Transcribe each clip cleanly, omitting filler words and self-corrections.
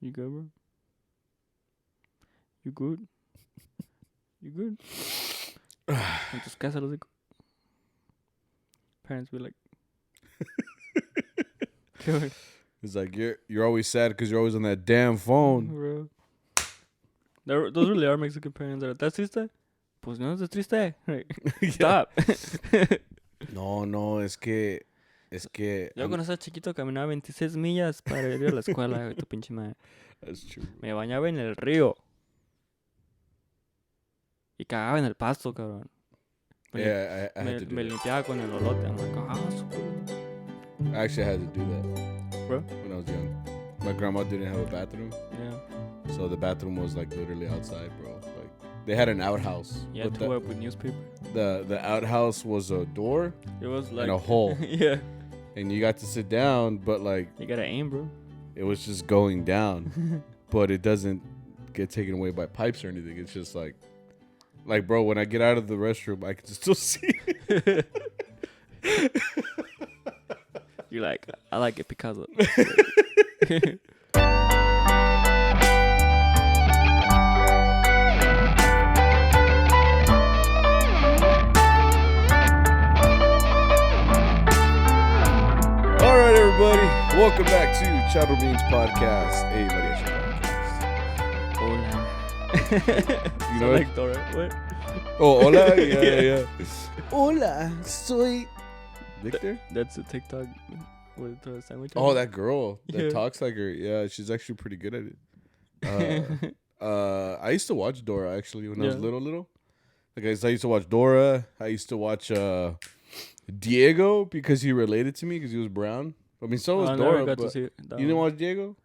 You good, bro? You good? You good? Entonces, ¿qué hace los hijos? Parents be like, It's like you're always sad because you're always on that damn phone. Bro. Those really are Mexican parents. ¿Estás triste? Pues no estás triste. Right. Stop. No, es que Yo cuando estaba chiquito caminaba 26 millas para ir a la escuela, tu pinche madre. That's true. Me bañaba en el río. Y cagaba en el pasto, cabrón. Yeah, I had to do me that. limpiaba con el olote. I'm like, super. I actually had to do that, Bro? when I was young. My grandma didn't have a bathroom, Yeah. so the bathroom was like literally outside, bro. Like they had an outhouse. You had to work with newspaper. The outhouse was a door It was like and a hole, yeah. and you got to sit down, but like You gotta aim, bro. it was just going down, but it doesn't get taken away by pipes or anything. It's just like, bro, when I get out of the restroom, I can still see. You're like, I like it because of. All right, everybody, welcome back to CharroBeans podcast, a Mariachi podcast. Hola. You know like Dora. What? Oh, hola, yeah. Hola, soy Victor. That's a TikTok with the sandwich. Oh, that girl that Yeah. talks like her. Yeah, she's actually pretty good at it. I used to watch Dora actually when I was Yeah. little. Like I used to watch Dora. I used to watch Diego because he related to me because he was brown. I mean, so was I never Dora. got to But see you that didn't one. watch Diego?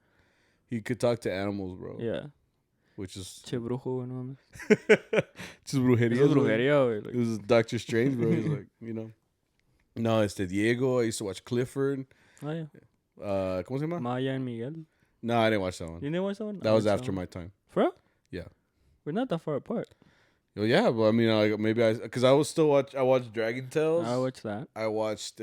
He could talk to animals, bro. Yeah. Which is Che brujo, no mames. just brujeria. Eso es brujería, güey. It Like, was Doctor Strange, bro. He's like, No, it's the Diego. I used to watch Clifford. oh, yeah. ¿Cómo se llama? Maya and Miguel. No, I didn't watch that one. You didn't watch that one? That was after my time. For real? Yeah. We're not that far apart. Well, yeah, but I mean, like maybe because I was still I watched Dragon Tales. I watched that. I watched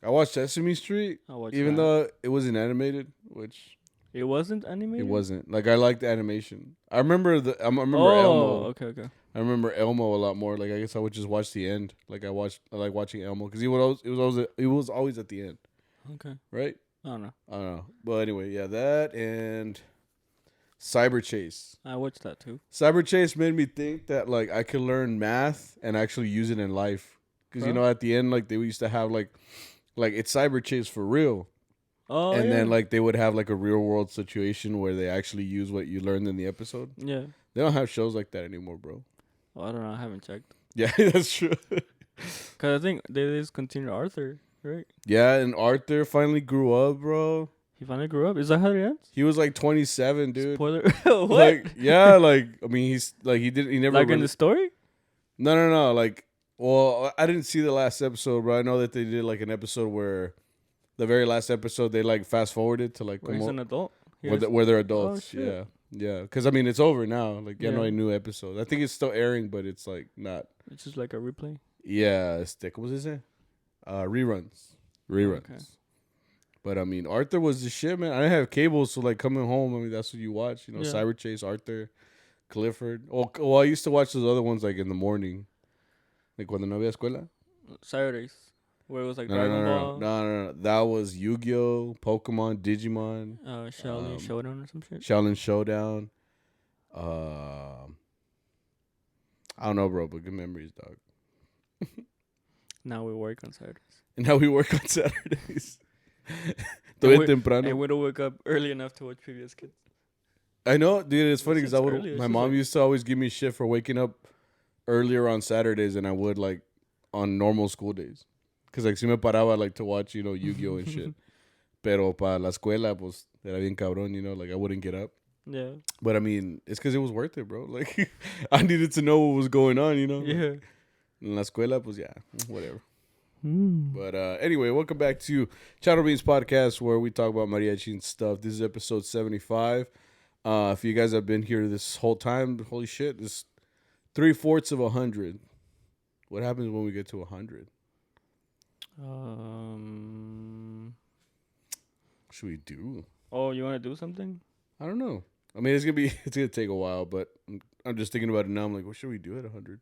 I watched Sesame Street, I watched even that. though it wasn't animated, which It wasn't animated? it wasn't. Like I liked the animation. I remember I remember Oh, Elmo. okay. I remember Elmo a lot more. Like I guess I would just watch the end. Like I like watching Elmo because he was always at the end, Okay. right? I don't know. I don't know. But anyway, yeah, that and Cyber Chase. I watched that too. Cyber Chase made me think that like I could learn math and actually use it in life. Because at the end, like they used to have like it's Cyber Chase for real. Oh, and yeah. then like they would have like a real world situation where they actually use what you learned in the episode. Yeah. They don't have shows like that anymore, bro. Oh, I don't know. I haven't checked. Yeah, that's true. Because I think they discontinued Arthur, right? Yeah, and Arthur finally grew up, bro. He finally grew up. Is that how it ends? He was like 27, dude. Spoiler. What? Like, yeah, like I mean, he never like in really- the story? No. Like, well, I didn't see the last episode, but I know that they did like an episode where the very last episode they like fast forwarded to like Where he's an adult? where they're adults. Oh, shit. Yeah. Because I mean, it's over now. Like, no Yeah. new episode. I think it's still airing, but it's like not. It's just like a replay. Yeah, what was it? Reruns. Okay. But I mean, Arthur was the shit, man. I didn't have cable, so like coming home, I mean, that's what you watch. Yeah. Cyber Chase, Arthur, Clifford. Well, I used to watch those other ones like in the morning, like cuando no había escuela. Saturdays. Where it was like No. Dragon Ball. No. That was Yu-Gi-Oh, Pokemon, Digimon, Shaolin Showdown or some shit. Shaolin Showdown. I don't know, bro, but good memories, dog. Now we work on Saturdays. And now we work on Saturdays. And we- temprano. And we don't wake up early enough to watch previous kids. I know, dude. It's funny because It's early. It's my just mom like- used to always give me shit for waking up earlier on Saturdays than I would like on normal school days. Because like si me paraba like to watch, Yu-Gi-Oh and shit. Pero para la escuela, pues era bien cabrón, like I wouldn't get up. Yeah. But I mean, it's because it was worth it, bro. Like I needed to know what was going on, Yeah. En la escuela, pues yeah, whatever. Mm. But anyway, welcome back to CharroBeans podcast where we talk about mariachi and stuff. This is episode 75. If you guys have been here this whole time, holy shit, it's 3/4 of 100. What happens when we get to 100? What What should we do? Oh, you want to do something? I don't know. I mean, it's gonna take a while, but I'm just thinking about it now. I'm like, what should we do at 100?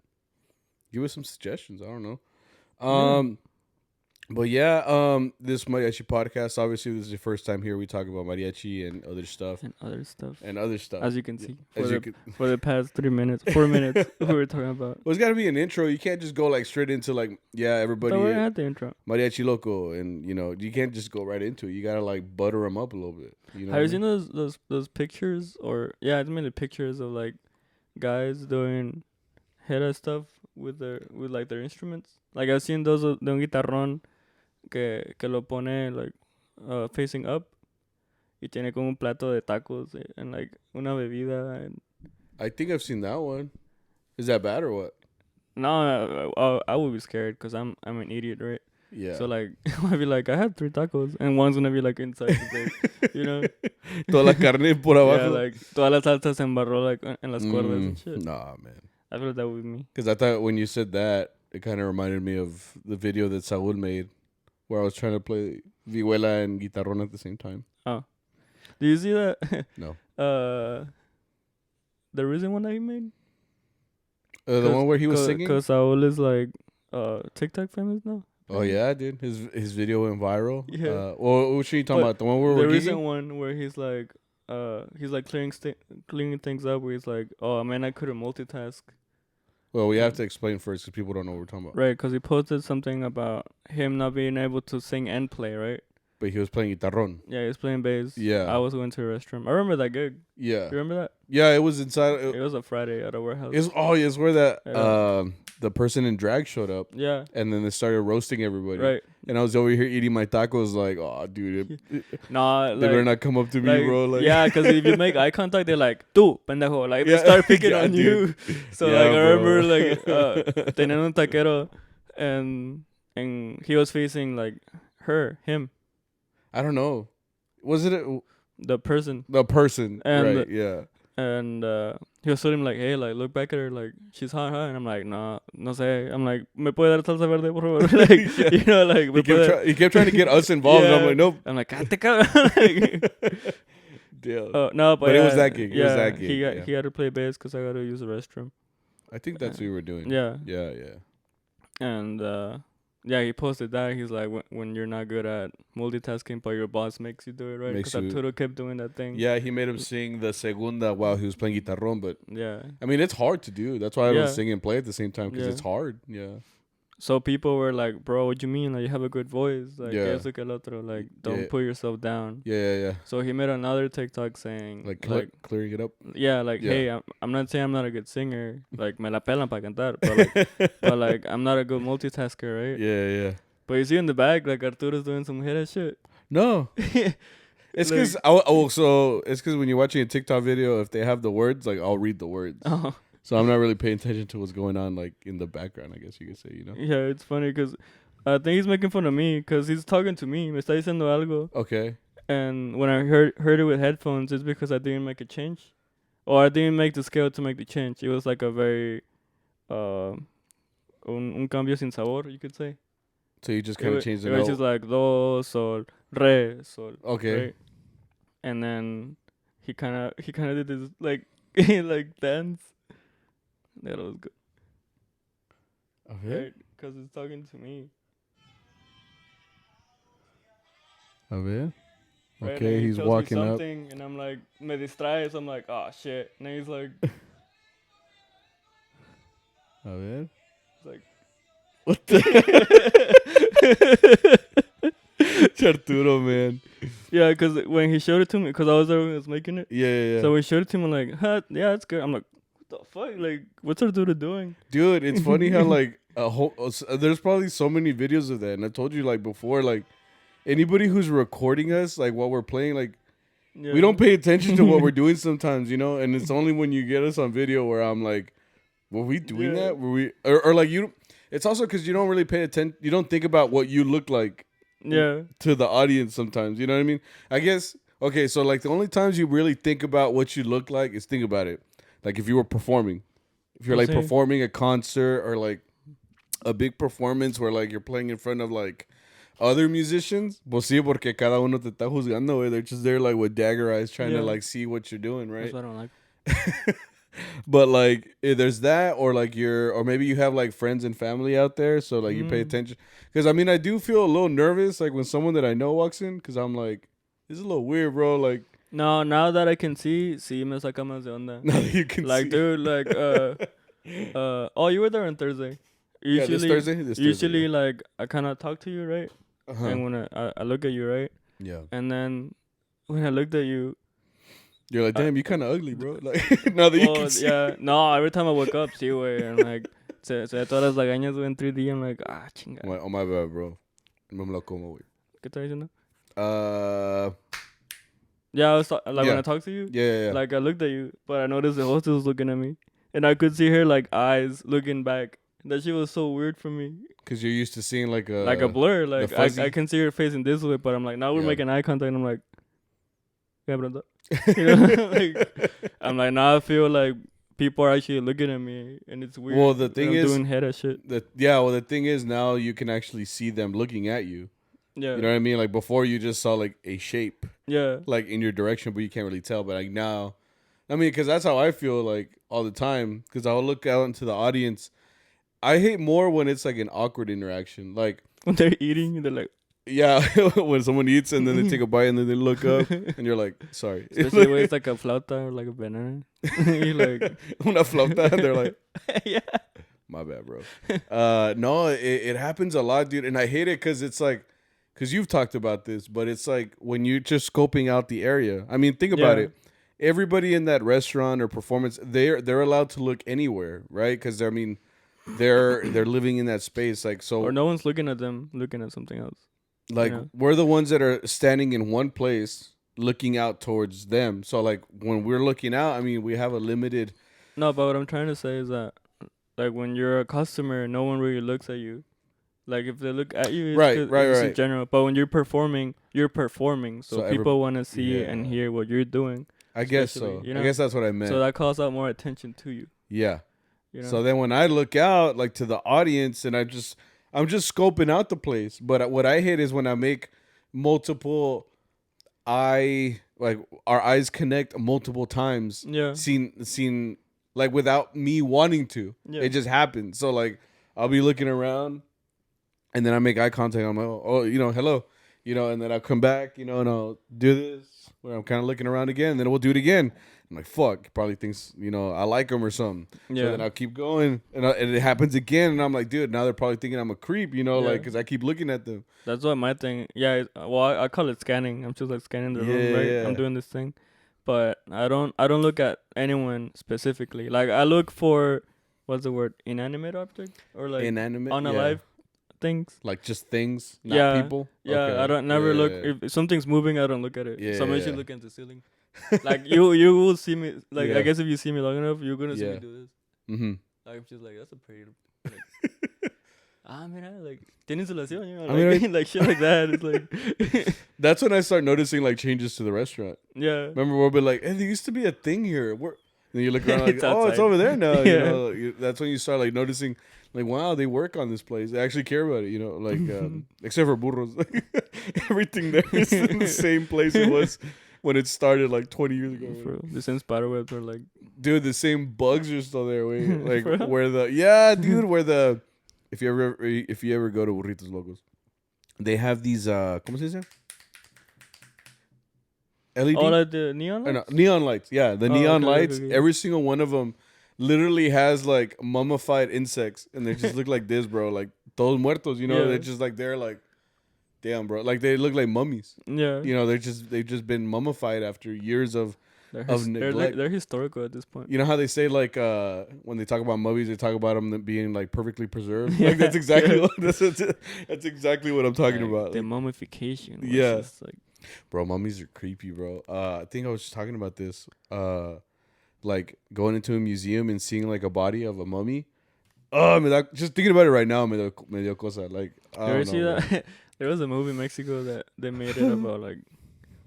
Give us some suggestions. I don't know. But yeah, this Mariachi podcast, obviously this is your first time here. We talk about Mariachi and other stuff. As you can see. For the past 4 minutes, we were talking about. Well, it's got to be an intro. You can't just go like straight into like, yeah, everybody. So we had the intro. Mariachi Loco. And, you know, you can't just go right into it. You got to like butter them up a little bit. You know have you seen those pictures? Or, yeah, it's mainly pictures of like guys doing Hera stuff with like their instruments. Like I've seen those de un guitarrón que lo pone like facing up y tiene como un plato de tacos and like una bebida. And I think I've seen that one. Is that bad or what? No, I would be scared because I'm an idiot, right? Yeah. So like I'd be like, I had 3 tacos and one's gonna be like inside the bag, you know. Toda la carne por abajo. Yeah, like toda la salsa se embarró like en las cuerdas and shit. Nah, man. I feel like that would be me. Because I thought when you said that, it kind of reminded me of the video that Saul made where I was trying to play vihuela and guitarrón at the same time. Oh. Do you see that? No. The recent one that he made? The one where he was singing? Because Saul is like TikTok famous now. Oh, yeah, dude. His video went viral. Yeah. Well, which are you talking about? The one where the we're recent one where he's like clearing things up where he's like, oh, man, I couldn't multitask. Well, we have to explain first because people don't know what we're talking about. Right, because he posted something about him not being able to sing and play, right? But he was playing guitarrón. Yeah, he was playing bass. Yeah. I was going to the restroom. I remember that gig. Yeah. You remember that? Yeah, it was inside. It was a Friday at a warehouse. It's where that the person in drag showed up. Yeah. And then they started roasting everybody. Right. And I was over here eating my tacos like, oh, dude. Nah, they better not come up to me, bro. Like, yeah, because if you make eye contact, they're like, tú, pendejo. Like, they start picking on you. So, yeah, like, I bro. remember, like, tenían un taquero, and he was facing, like, him. I don't know. Was it the person? The person, and, right, yeah. And he was telling him, like, hey, like, look back at her, like, she's hot, huh? And I'm like, no sé. I'm like, ¿me puede dar salsa verde, por favor? Like, yeah. You know, like, he kept trying to get us involved, yeah. And I'm like, nope. I'm like, cállate, cabrón. Deal. No, but it was that gig. Yeah, it was that gig. He had to play bass because I got to use the restroom. I think that's what you were doing. Yeah. Yeah. And yeah, he posted that. He's like, when you're not good at multitasking, but your boss makes you do it, right? Because Arturo kept doing that thing. Yeah, he made him sing the segunda while he was playing guitarrón, but yeah, I mean, it's hard to do. That's why I don't sing and play at the same time because it's hard. Yeah. So people were like, bro, what do you mean? Like, you have a good voice. Like, eso que el otro. Like, don't put yourself down. Yeah. So he made another TikTok saying, like clearing it up. Yeah, like, hey, I'm not saying I'm not a good singer. Like, me la pelan pa cantar. But like, I'm not a good multitasker, right? Yeah. But you see in the back, like, Arturo's doing some hit shit. No. It's because it's because when you're watching a TikTok video, if they have the words, like, I'll read the words. Oh. So I'm not really paying attention to what's going on, like, in the background, I guess you could say, you know? Yeah, it's funny because I think he's making fun of me because he's talking to me. Me está diciendo algo. Okay. And when I heard it with headphones, it's because I didn't make a change. Or I didn't make the scale to make the change. It was like a very, un cambio sin sabor, you could say. So you just kind of changed the note? It was just like do, sol, re, sol. Okay. Right? And then he kind of did this, like, like dance. That was good. Okay. Right? Because it's talking to me. A ver. Right? Okay, he's walking up. And I'm like, me distrae, so I'm like, oh shit. And then he's like, A ver. It's like, what the? Arturo, man. Yeah, because when he showed it to me, because I was there when he was making it. Yeah. So when he showed it to me, I'm like, huh, yeah, it's good. I'm like, what the fuck? Like, what's Arturo doing? Dude, it's funny how, like, there's probably so many videos of that. And I told you, like, before, like, anybody who's recording us, like, while we're playing, like, we don't pay attention to what we're doing sometimes, you know? And it's only when you get us on video where I'm like, were we doing that? Were we, or like, you, it's also because you don't really pay attention. You don't think about what you look like to the audience sometimes. You know what I mean? I guess, okay, so, like, the only times you really think about what you look like is think about it. Like, if you were performing. If you're, like, performing a concert or, like, a big performance where, like, you're playing in front of, like, other musicians, pues sí, porque cada uno te está juzgando, güey. They're just there like with dagger eyes trying to like see what you're doing, right? That's what I don't like. But like there's that, or like or maybe you have like friends and family out there, so like you pay attention. Because I mean, I do feel a little nervous like when someone that I know walks in, because I'm like, this is a little weird, bro. Like, No, now that I can see me saca más de onda. now that you can Like, see. dude, like, oh, you were there on Thursday. Yeah, this Thursday. Usually, like, I kind of talk to you, right? Uh-huh. And when I look at you, right? Yeah. And then when I looked at you, You're like, damn, you kind of ugly, bro. Like, now that you can see. Yeah, no, every time I wake up, sí, güey, and like, se todas las lagañas, güey, in 3D, I'm like, chinga. Oh, my bad, bro. No me lo como, güey. ¿Qué estás diciendo? Yeah, I was when I talked to you, yeah. like, I looked at you, but I noticed the hostess was looking at me, and I could see her, like, eyes looking back. That shit was so weird for me. Because you're used to seeing, like a blur. Like, I can see her facing this way, but I'm like, now we're making eye contact, and I'm like, yeah, brother. You know? Like, I'm like, now I feel like people are actually looking at me, and it's weird. Well, the thing is, doing head of shit. The thing is, now you can actually see them looking at you. Yeah. You know what I mean? Like, before you just saw, like, a shape. Yeah. Like, in your direction, but you can't really tell. But, like, now, I mean, because that's how I feel, like, all the time. Because I'll look out into the audience. I hate more when it's, like, an awkward interaction. Like, when they're eating, they're like, yeah, when someone eats and then they take a bite and then they look up and you're like, sorry. Especially when it's like a flauta or like a banana. You're like, una flauta, and they're like, yeah. My bad, bro. No, it happens a lot, dude. And I hate it because it's like, because you've talked about this, but it's like when you're just scoping out the area. I mean, think about it. Everybody in that restaurant or performance, they're allowed to look anywhere, right? Because I mean, they're living in that space, like so. Or no one's looking at them, looking at something else. Like, we're the ones that are standing in one place looking out towards them. So, like, when we're looking out, I mean, we have a limited... No, but what I'm trying to say is that, like, when you're a customer, no one really looks at you. Like, if they look at you, it's right. in general. But when you're performing. So people want to see and hear what you're doing. I guess so. You know? I guess that's what I meant. So that calls out more attention to you. Yeah. You know? So then when I look out, like, to the audience and I'm just scoping out the place. But what I hate is when I make multiple like our eyes connect multiple times. Yeah. Seen like without me wanting to. Yeah. It just happens. So like I'll be looking around and then I make eye contact. I'm like, oh, hello. And then I'll come back, and I'll do this where I'm kind of looking around again. And then we'll do it again. I'm like, fuck, he probably thinks, I like him or something. Yeah. So then I'll keep going, and it happens again, and I'm like, dude, now they're probably thinking I'm a creep, like, because I keep looking at them. That's what my thing, I call it scanning. I'm just, like, scanning the room, right? Yeah. I'm doing this thing. But I don't look at anyone specifically. Like, I look for, what's the word, inanimate object? Or, like, inanimate? Unalive things. Like, just things, not people? Yeah, okay. I don't never look, if something's moving, I don't look at it. Yeah, so I'm usually looking at the ceiling. Like you will see me, like I guess if you see me long enough, you're gonna see me do this. Mm-hmm. Like I'm just like, that's a pretty. Like, mira, like tiene insulación, like shit like that. It's like that's when I start noticing like changes to the restaurant. Yeah. Remember we'll be like, hey, there used to be a thing here. And then you look around like, it's over there now. That's when you start like noticing, like, wow, they work on this place. They actually care about it. Like except for burros, everything there is in the same place it was when it started like 20 years ago. Bro, the same spider webs are like, dude, the same bugs are still there. Like where if you ever go to Burritos Locos, they have these ¿cómo se dice? LED? Oh, like the neon lights? No, neon lights. Yeah, the neon lights. Okay. Every single one of them literally has like mummified insects, and they just look like this, bro. Like todos muertos, They're just like they're like, damn, bro. Like they look like mummies. Yeah. They've just been mummified after years of neglect. They're historical at this point. You know how they say like when they talk about mummies, they talk about them being like perfectly preserved. Like that's exactly that's exactly what I'm talking about. The mummification. Yeah. Bro, mummies are creepy, bro. I think I was just talking about this. Like going into a museum and seeing like a body of a mummy. Just thinking about it right now, me dio cosa. Like, you ever see that? There was a movie in Mexico that they made it about like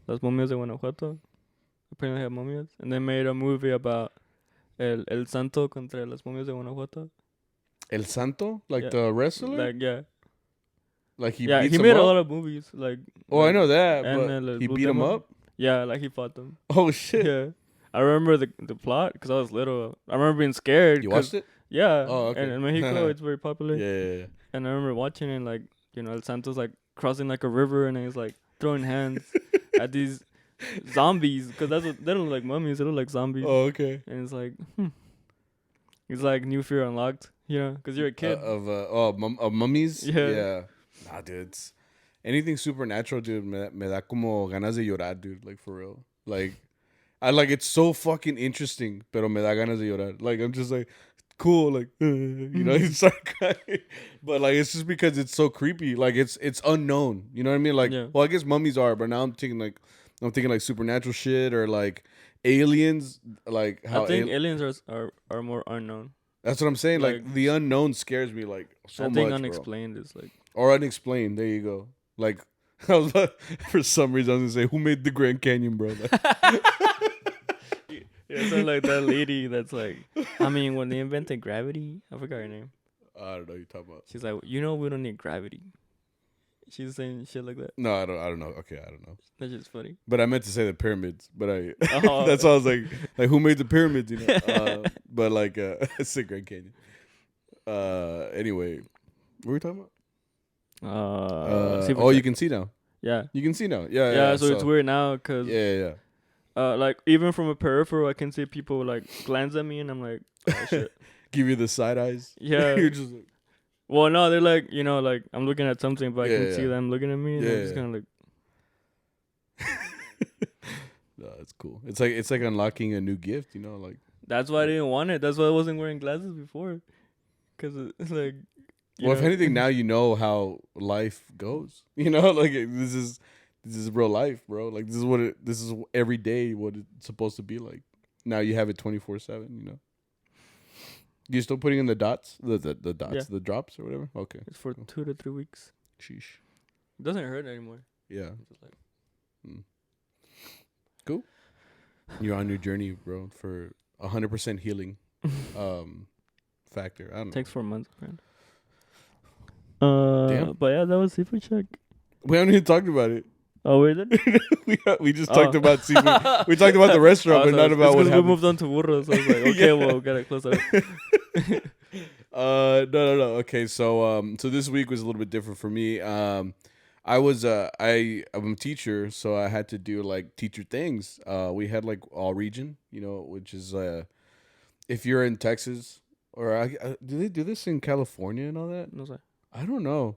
las momias de Guanajuato. Apparently have momias, and they made a movie about el Santo contra las momias de Guanajuato. El Santo, like the wrestler. Like Like he Yeah, beats he him made up? a lot of movies. Like, Oh, I know that, and but he Blue beat him Demon. up? Yeah, like he fought them. Oh, shit. Yeah, I remember the plot because I was little. I remember being scared. You watched it? Yeah. Oh, okay. And in Mexico, it's very popular. Yeah. And I remember watching it, like, El Santos like crossing like a river, and he's like throwing hands at these zombies, because that's what they don't look like mummies, they look like zombies. Oh, okay. And it's like, it's like new fear unlocked, because you're a kid. Of mummies? Yeah. Nah, dude. It's anything supernatural, dude. Me da como ganas de llorar, dude. Like, for real. Like, it's so fucking interesting, pero me da ganas de llorar. Like, I'm just like, cool, like, you start crying. But like, it's just because it's so creepy. Like, it's unknown. You know what I mean? Like, well, I guess mummies are, but now I'm thinking like supernatural shit or like aliens. Like, how I think aliens are more unknown. That's what I'm saying. Like the unknown scares me like so much. I think unexplained is like, or unexplained. There you go. Like, I was for some reason I was gonna say, who made the Grand Canyon, bro? Like, yeah, so like that lady that's like, I mean, when they invented gravity, I forgot her name. I don't know what you're talking about. She's like, we don't need gravity. She's saying shit like that. No, I don't know. Okay, I don't know. That's just funny. But I meant to say the pyramids. But that's why I was like who made the pyramids? But like it's the Grand Canyon. Anyway, what were we talking about? You can see now. Yeah, you can see now. Yeah. So it's weird now because yeah. Like even from a peripheral, I can see people like glance at me, and I'm like, oh shit. Give you the side eyes. Yeah. You're just like, well, no, they're like, like I'm looking at something, but I can see them looking at me, and I'm just kind of like. No, that's cool. It's like unlocking a new gift, like. That's why I didn't want it. That's why I wasn't wearing glasses before, because it's like. Well, if anything, now you know how life goes. Like this is real life, bro. Like this is every day what it's supposed to be like. Now you have it 24/7. You still putting in the dots, the dots, the drops or whatever. Okay, it's for 2 to 3 weeks. Sheesh. It doesn't hurt anymore. Yeah. Just like. Cool. You're on your journey, bro, for 100% healing factor. I don't know. Takes 4 months, man. Damn. But yeah, that was seafood check. We haven't even talked about it. Oh, we did? we just talked about seafood. We talked about the restaurant, but not about what happened. We moved on to Puras. So I was like, okay, well, we gotta close it up. No. Okay, so this week was a little bit different for me. I'm a teacher, so I had to do like teacher things. We had like all region, which is if you're in Texas or do they do this in California and all that? No, sorry. I don't know.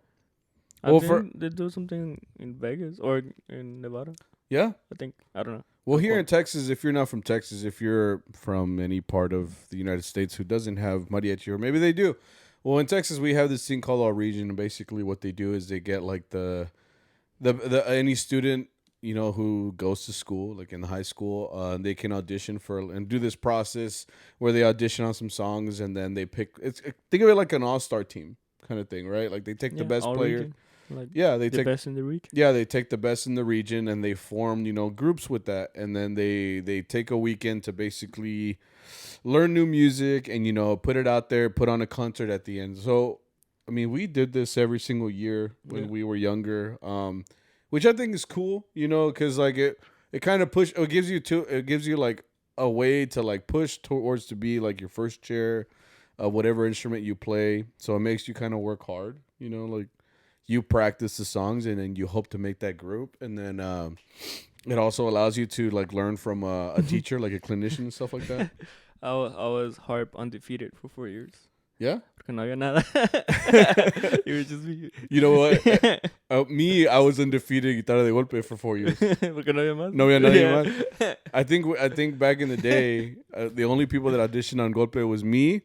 I think they do something in Vegas or in Nevada. Yeah, I think, I don't know. Well, here in Texas, if you're not from Texas, if you're from any part of the United States who doesn't have mariachi, or maybe they do. Well, in Texas, we have this thing called All Region, and basically what they do is they get like the any student who goes to school, like in the high school, they can audition for and do this process where they audition on some songs, and then they pick. Think of it like an all-star team kind of thing, right? Like they take the best player. Region. Like they take best in the region. Yeah, they take the best in the region and they form, groups with that, and then they take a weekend to basically learn new music and put it out there, put on a concert at the end. So, I mean, we did this every single year when we were younger, which I think is cool, because like it kind of it gives you like a way to like push towards to be like your first chair of whatever instrument you play. So it makes you kind of work hard, like. You practice the songs and then you hope to make that group, and then it also allows you to like learn from a teacher, like a clinician and stuff like that. I was harp undefeated for 4 years. Yeah. You were just me. You know what? I was undefeated guitarra de golpe for 4 years. No había nadie más. I think back in the day, the only people that auditioned on golpe was me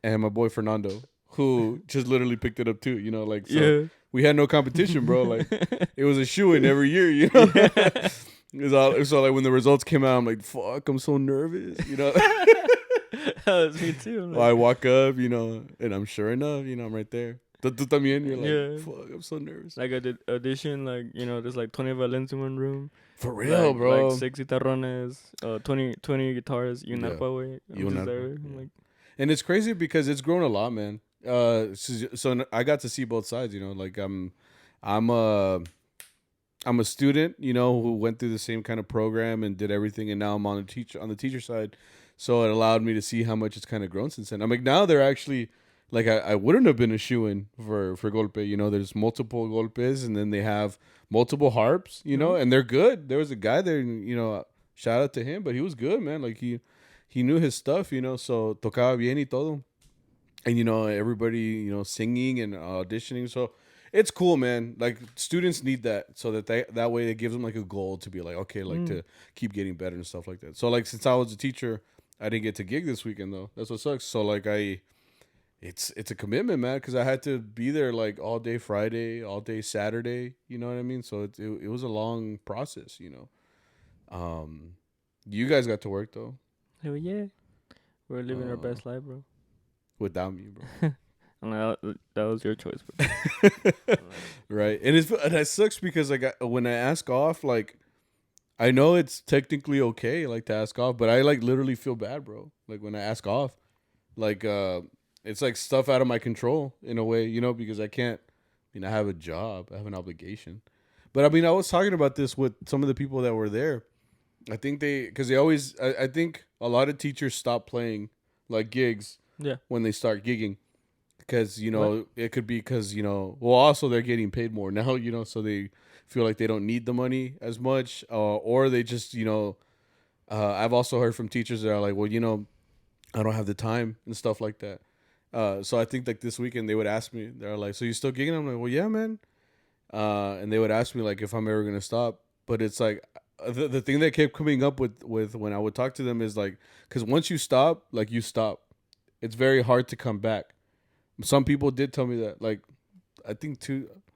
and my boy Fernando, who just literally picked it up too. So. We had no competition, bro. Like it was a shoo-in every year, So like when the results came out, I'm like, fuck, I'm so nervous, That was me too. Well, I walk up, and I'm sure enough, I'm right there. Tú también, you're like, fuck, I'm so nervous. Like I did audition, like, there's like 20 violins in one room. For real, bro. Like 6 guitarrones, 20 guitars, y un arpa, way. And it's crazy because it's grown a lot, man. So I got to see both sides, like I'm a I'm a student, you know, who went through the same kind of program and did everything, and now I'm on the teacher side. So it allowed me to see how much it's kind of grown since then. I'm like, now they're actually like I wouldn't have been a shoo-in for golpe. You know, there's multiple golpes, and then they have multiple harps. You know, and they're good. There was a guy there, you know, shout out to him, but he was good, man. Like he knew his stuff, you know. So tocaba bien y todo, and you know everybody, you know, singing and auditioning. So it's cool, man. Like students need that so that that way it gives them like a goal to be like, okay, like to keep getting better and stuff like that. So like since I was a teacher, I didn't get to gig this weekend though. That's what sucks. So like it's a commitment, man, because I had to be there like all day Friday, all day Saturday. You know what I mean? So it was a long process, you know. You guys got to work though. Hell yeah, we're living our best life, bro. Without me, bro. And that was your choice, bro. Right, and that sucks because like when I ask off, like I know it's technically okay, like to ask off, but I like literally feel bad, bro. Like when I ask off, like it's like stuff out of my control in a way, you know, because I can't. I mean, I have a job, I have an obligation, but I mean, I was talking about this with some of the people that were there. I think because they always, I think a lot of teachers stop playing like gigs when they start gigging. Because, you know, it could be because, you know, well, also they're getting paid more now, you know, so they feel like they don't need the money as much. Or they just, you know, I've also heard from teachers that are like, well, you know, I don't have the time and stuff like that. So I think like this weekend they would ask me, they're like, so you still gigging? I'm like, well, yeah, man. And they would ask me like if I'm ever going to stop. But it's like the thing that kept coming up with when I would talk to them is like, because once you stop, like you stop. It's very hard to come back. Some people did tell me that, like, I think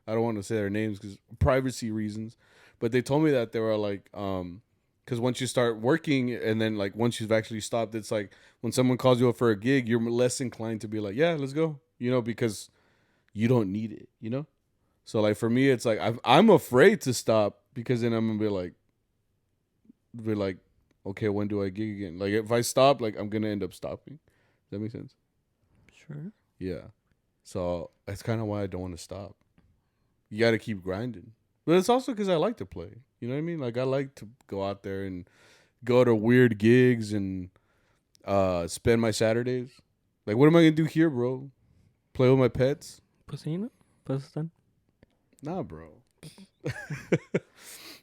I don't want to say their names because privacy reasons, but they told me that they were like, because once you start working and then like once you've actually stopped, it's like when someone calls you up for a gig, you're less inclined to be like, yeah, let's go, you know, because you don't need it, you know. So like for me, it's like I'm afraid to stop because then I'm gonna be like, okay, when do I gig again? Like if I stop, like I'm gonna end up stopping. Does that make sense? Sure. Yeah. So that's kind of why I don't want to stop. You got to keep grinding. But it's also because I like to play. You know what I mean? Like I like to go out there and go to weird gigs and spend my Saturdays. Like what am I going to do here, bro? Play with my pets? Pusino? Pustan? Nah, bro.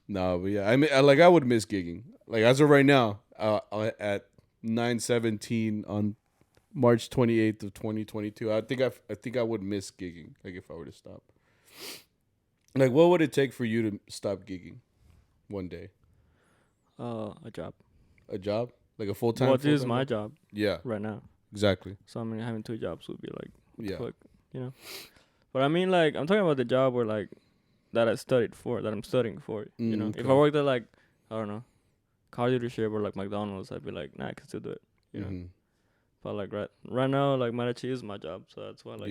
Nah, but yeah. I mean, I would miss gigging. Like as of right now, at 9:17 on March 28th of 2022. I think I would miss gigging, like if I were to stop. Like what would it take for you to stop gigging one day? A job. A job? Like a full-time? Well, this is my job. Yeah. Right now. Exactly. So I mean having two jobs would be like Yeah. you know. But I mean like I'm talking about the job where like that I'm studying for, you know. Okay. If I worked at like I don't know, car dealership or like McDonald's, I'd be like, nah, I can still do it. You know. But like right now, like Mariachi is my job, so that's why like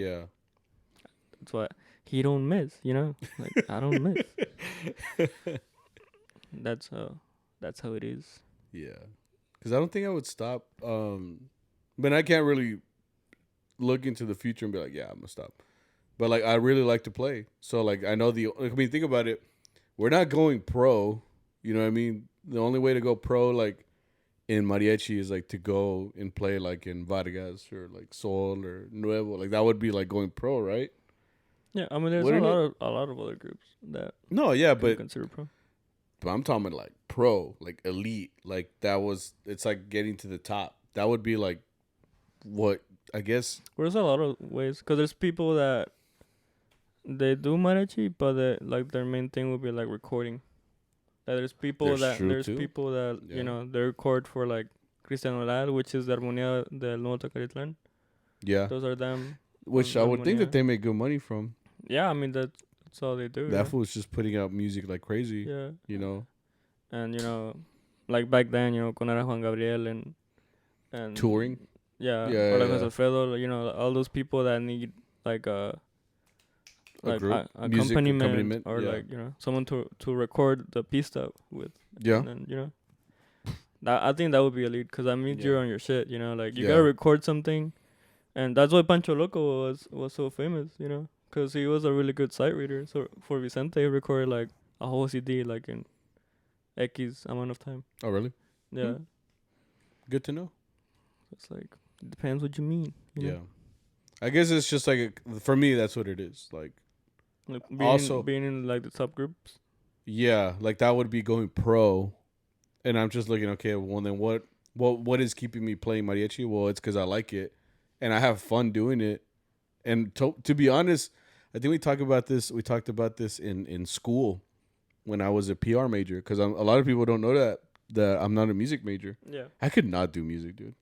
that's why he don't miss, you know. Like I don't miss. That's how it is. Yeah, because I don't think I would stop. But I can't really look into the future and be like, yeah, I'm gonna stop. But like I really like to play, so like I know think about it. We're not going pro. You know what I mean? The only way to go pro, like in mariachi, is like to go and play like in Vargas or like Sol or Nuevo. Like that would be like going pro, right? Yeah, I mean there's a lot of other groups that but consider pro. But I'm talking like pro, like elite, like it's like getting to the top. That would be like what I guess. There's a lot of ways because there's people that they do mariachi, but like their main thing would be like recording. There's people that you know they record for like Cristian Oral, which is the Armonía del Nuevo Tecalitlán. Yeah, those are them. Which I would think that they make good money from. Yeah, I mean that's all they do. That fool's just putting out music like crazy. Yeah, you know. And you know, like back then, you know, con era Juan Gabriel and touring. Yeah, or like Alfredo, you know, all those people that need like a accompaniment or like you know someone to record the pista with. Yeah, and then, you know, I think that would be elite because I mean you're on your shit. You know, like you gotta record something, and that's why Pancho Loco was so famous. You know, because he was a really good sight reader. So for Vicente, he recorded like a whole CD like in X amount of time. Oh, really? Yeah, Good to know. it's like it depends what you mean. You know? I guess it's just like for me, that's what it is. Like, Like also, being in like the top groups. yeah, like that would be going pro, and I'm just looking. Okay, well then what is keeping me playing mariachi? Well, it's because I like it, and I have fun doing it. And to be honest, I think we talked about this. We talked about this in school when I was a PR major, because a lot of people don't know that I'm not a music major. Yeah, I could not do music, dude.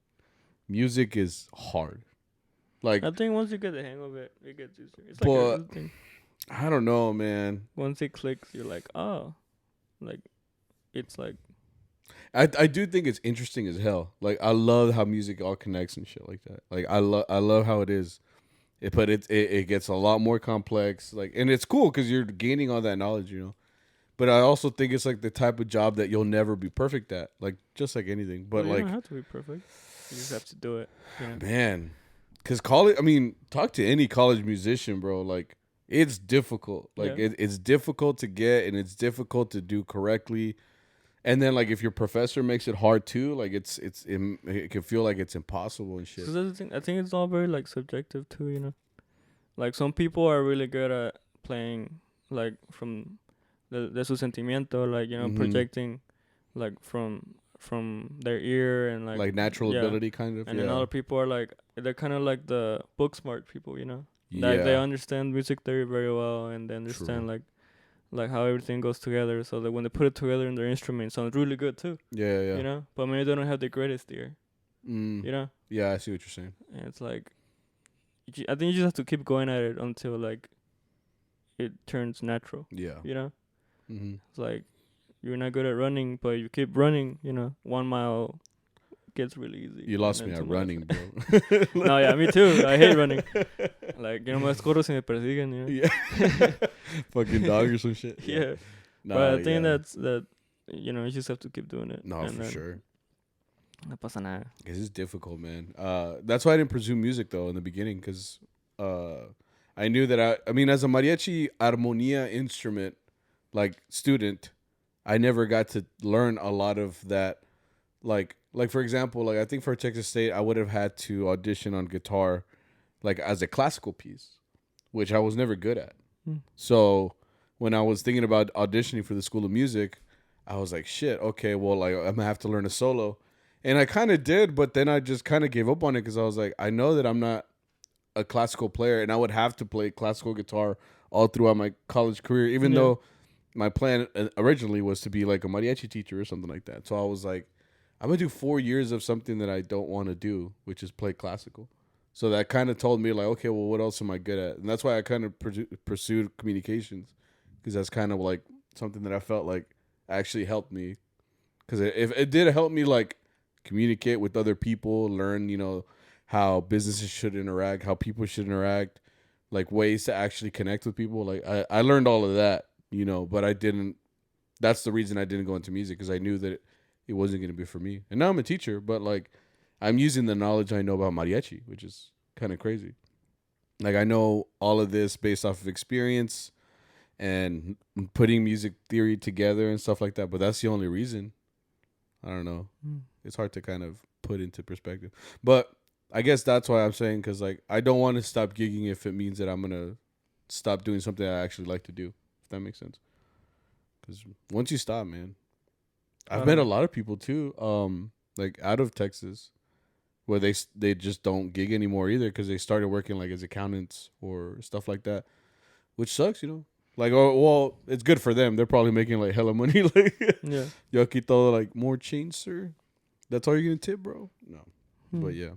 Music is hard. Like, I think once you get the hang of it, it gets easier. It's like but everything. I don't know, man. Once it clicks, you're like, oh, like it's like I do think it's interesting as hell. Like, I love how music all connects and shit like that. Like, I love how it is. But it gets a lot more complex. Like, and it's cool because you're gaining all that knowledge, you know. But I also think it's like the type of job that you'll never be perfect at. Like, just like anything. But well, you like, don't have to be perfect. You just have to do it. You know? man, because college. I mean, talk to any college musician, bro. Like, it's difficult. Like, Yeah. it's difficult to get, and it's difficult to do correctly. And then, like, if your professor makes it hard too, like, it can feel like it's impossible and shit. So that's the thing. I think it's all very like subjective too. You know, like some people are really good at playing like from the su sentimiento, like you know, Mhm. projecting like from their ear and Like natural yeah. ability, kind of. And Yeah. then other people are like they're kind of like the book smart people. You know, Yeah. that they understand music theory very well and they understand True. like how everything goes together. So that when they put it together in their instrument, it sounds really good too. Yeah. Yeah. You know, but maybe they don't have the greatest ear. Mm. You know, Yeah, I see what you're saying. and it's like I think you just have to keep going at it until like it turns natural. Yeah. You know, Mm-hmm. it's like you're not good at running, but you keep running. You know, 1 mile gets really easy. You lost and me then at 2 miles. running, bro. No, yeah, me too. I hate running. Like, yo nomás corro si me persiguen, you know? Yeah. Fucking dog or some shit. Yeah. Nah, But I think yeah. that, you know, you just have to keep doing it. No, and for then sure. No pasa nada. Because it's difficult, man. That's why I didn't pursue music, though, in the beginning. Because I knew that I mean, as a mariachi armonía instrument, like, student, I never got to learn a lot of that. Like for example, like, I think for Texas State, I would have had to audition on guitar, like, as a classical piece, which I was never good at. So when I was thinking about auditioning for the School of Music, I was like, shit, okay, well, like, I'm going to have to learn a solo. And I kind of did, but then I just kind of gave up on it because I was like, I know that I'm not a classical player, and I would have to play classical guitar all throughout my college career, even though my plan originally was to be like a mariachi teacher or something like that. So I was like, I'm going to do 4 years of something that I don't want to do, which is play classical. So that kind of told me, like, okay, well, what else am I good at? And that's why I kind of pursued communications, because that's kind of like something that I felt like actually helped me. Because if it did help me, like, communicate with other people, learn, you know, how businesses should interact, how people should interact, like, ways to actually connect with people. Like, I learned all of that, you know, but I didn't. That's the reason I didn't go into music, because I knew that it wasn't going to be for me. And now I'm a teacher, but, like, I'm using the knowledge I know about mariachi, which is kind of crazy. Like, I know all of this based off of experience and putting music theory together and stuff like that, but that's the only reason. I don't know. It's hard to kind of put into perspective. But I guess that's why I'm saying, because, like, I don't want to stop gigging if it means that I'm going to stop doing something I actually like to do, if that makes sense. Because once you stop, man, I've met a lot of people too, like, out of Texas, where they just don't gig anymore either, because they started working, like, as accountants or stuff like that, which sucks, you know. Like, oh, well, it's good for them. They're probably making, like, hella money. Like, Yeah. yo quito, like, more change, sir. That's all you're gonna tip, bro? No. But yeah,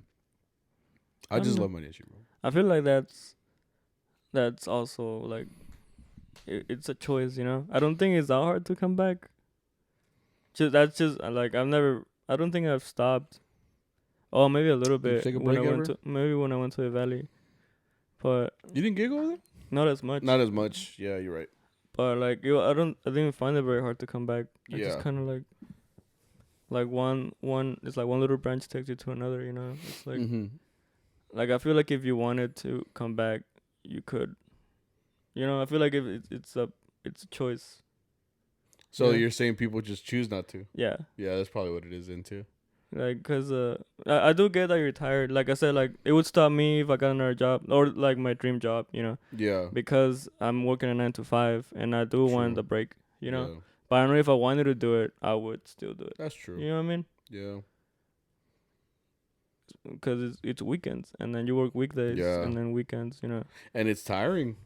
I just love mariachi, bro. I feel like that's also like it's a choice, you know. I don't think it's that hard to come back. That's just like I don't think I've stopped. Oh, maybe a little Did you bit take a when break I went ever? to maybe when I went to the valley, but You didn't gig over there? not as much. Not as much. Yeah, you're right. But like I didn't find it very hard to come back. I just kind of like one it's like one little branch takes you to another, you know. It's like like I feel like if you wanted to come back, you could, You know, I feel like if it's a choice. So Yeah. you're saying people just choose not to? Yeah. Yeah, that's probably what it is then too. Like, cause I do get that you're tired. Like I said, like it would stop me if I got another job or like my dream job, you know, Yeah. because I'm working a 9 to 5 and I do want True. the break, you know. Yeah. But I know if I wanted to do it, I would still do it. That's true. You know what I mean? Yeah. Because it's weekends and then you work weekdays Yeah. and then weekends, you know. And it's tiring.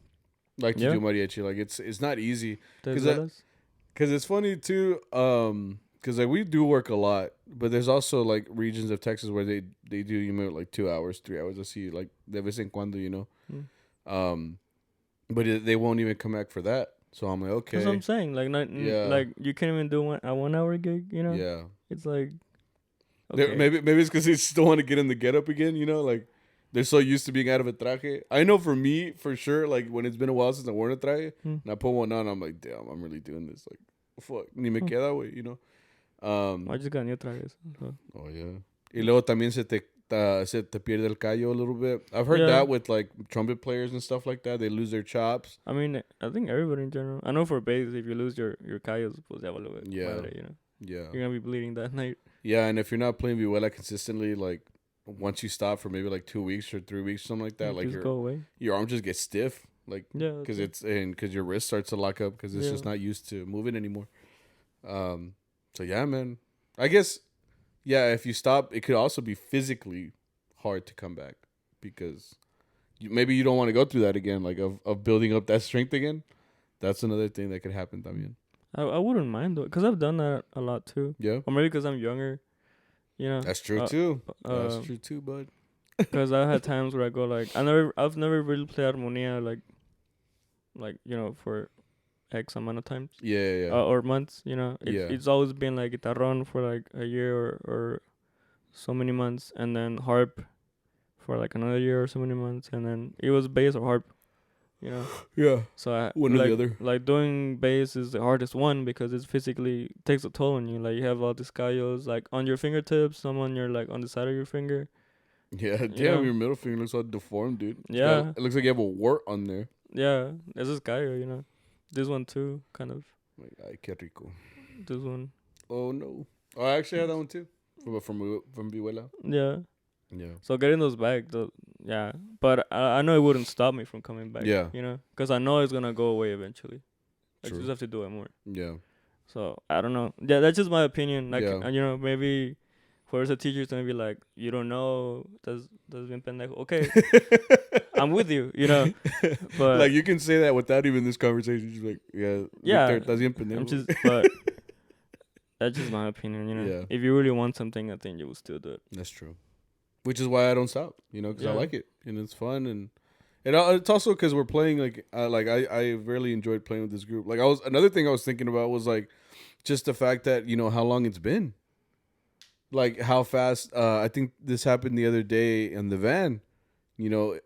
Like to Yeah. do mariachi, like it's not easy. There's 'Cause it's funny too, because like we do work a lot, but there's also like regions of Texas where they do like 2 hours, 3 hours. I see like de vez en cuando, you know. But they won't even come back for that. So I'm like, okay. That's what I'm saying. Like, like you can't even do a 1 hour gig, you know. Yeah. It's like, okay. Maybe it's because they still want to get in the get up again, you know, like. They're so used to being out of a traje. I know for me, for sure, like when it's been a while since I worn a traje, and I put one on, I'm like, damn, I'm really doing this. Like, fuck, ni me queda, güey, you know. I just got new trajes. So. Oh, yeah. Y luego también se te pierde el callo a little bit. I've heard that with like trumpet players and stuff like that. They lose their chops. I mean, I think everybody in general. I know for bass, if you lose your callos, pues ya vale, madre, you know. Yeah. You're gonna be bleeding that night. Yeah, and if you're not playing vihuela consistently, like once you stop for maybe like 2 weeks or 3 weeks, something like that, like just go away. Your arm just gets stiff, like because because your wrist starts to lock up because it's just not used to moving anymore. So yeah, man. I guess if you stop, it could also be physically hard to come back because maybe you don't want to go through that again, like of building up that strength again. That's another thing that could happen también. I wouldn't mind though, because I've done that a lot too. Yeah. Or maybe because I'm younger. You know. That's true too. That's true too, bud. Because I had times where I go like I've never really played armonia like you know for X amount of times. Yeah. Or months. You know. It's always been like guitarrón for like a year or so many months, and then harp for like another year or so many months, and then it was bass or harp. You know. Yeah. So one or the other. Like doing bass is the hardest one because it physically takes a toll on you. Like you have all these callos like on your fingertips, some on your like on the side of your finger. Yeah, damn, your middle finger looks all deformed, dude. Yeah. It looks like you have a wart on there. Yeah, there's this callo, you know. This one too, kind of. Like, ay, qué rico. This one. Oh no. Oh, I actually had that one too. From Vihuela. Yeah. Yeah. So getting those back, but I know it wouldn't stop me from coming back. Yeah. You know, because I know it's gonna go away eventually. I True. just have to do it more. Yeah. So I don't know. Yeah, that's just my opinion. Like, Yeah. you know, maybe for a teacher's gonna be like, you don't know, does bien pendejo. Okay, I'm with you. You know, but like you can say that without even this conversation. Just like, yeah, estás bien pendejo. But that's just my opinion. You know, Yeah. if you really want something, I think you will still do it. That's true. Which is why I don't stop. You know, because I like it and it's fun and it's also because we're playing I really enjoyed playing with this group. Like another thing I was thinking about was like just the fact that you know how long it's been. Like how fast. I think this happened the other day in the van. You know,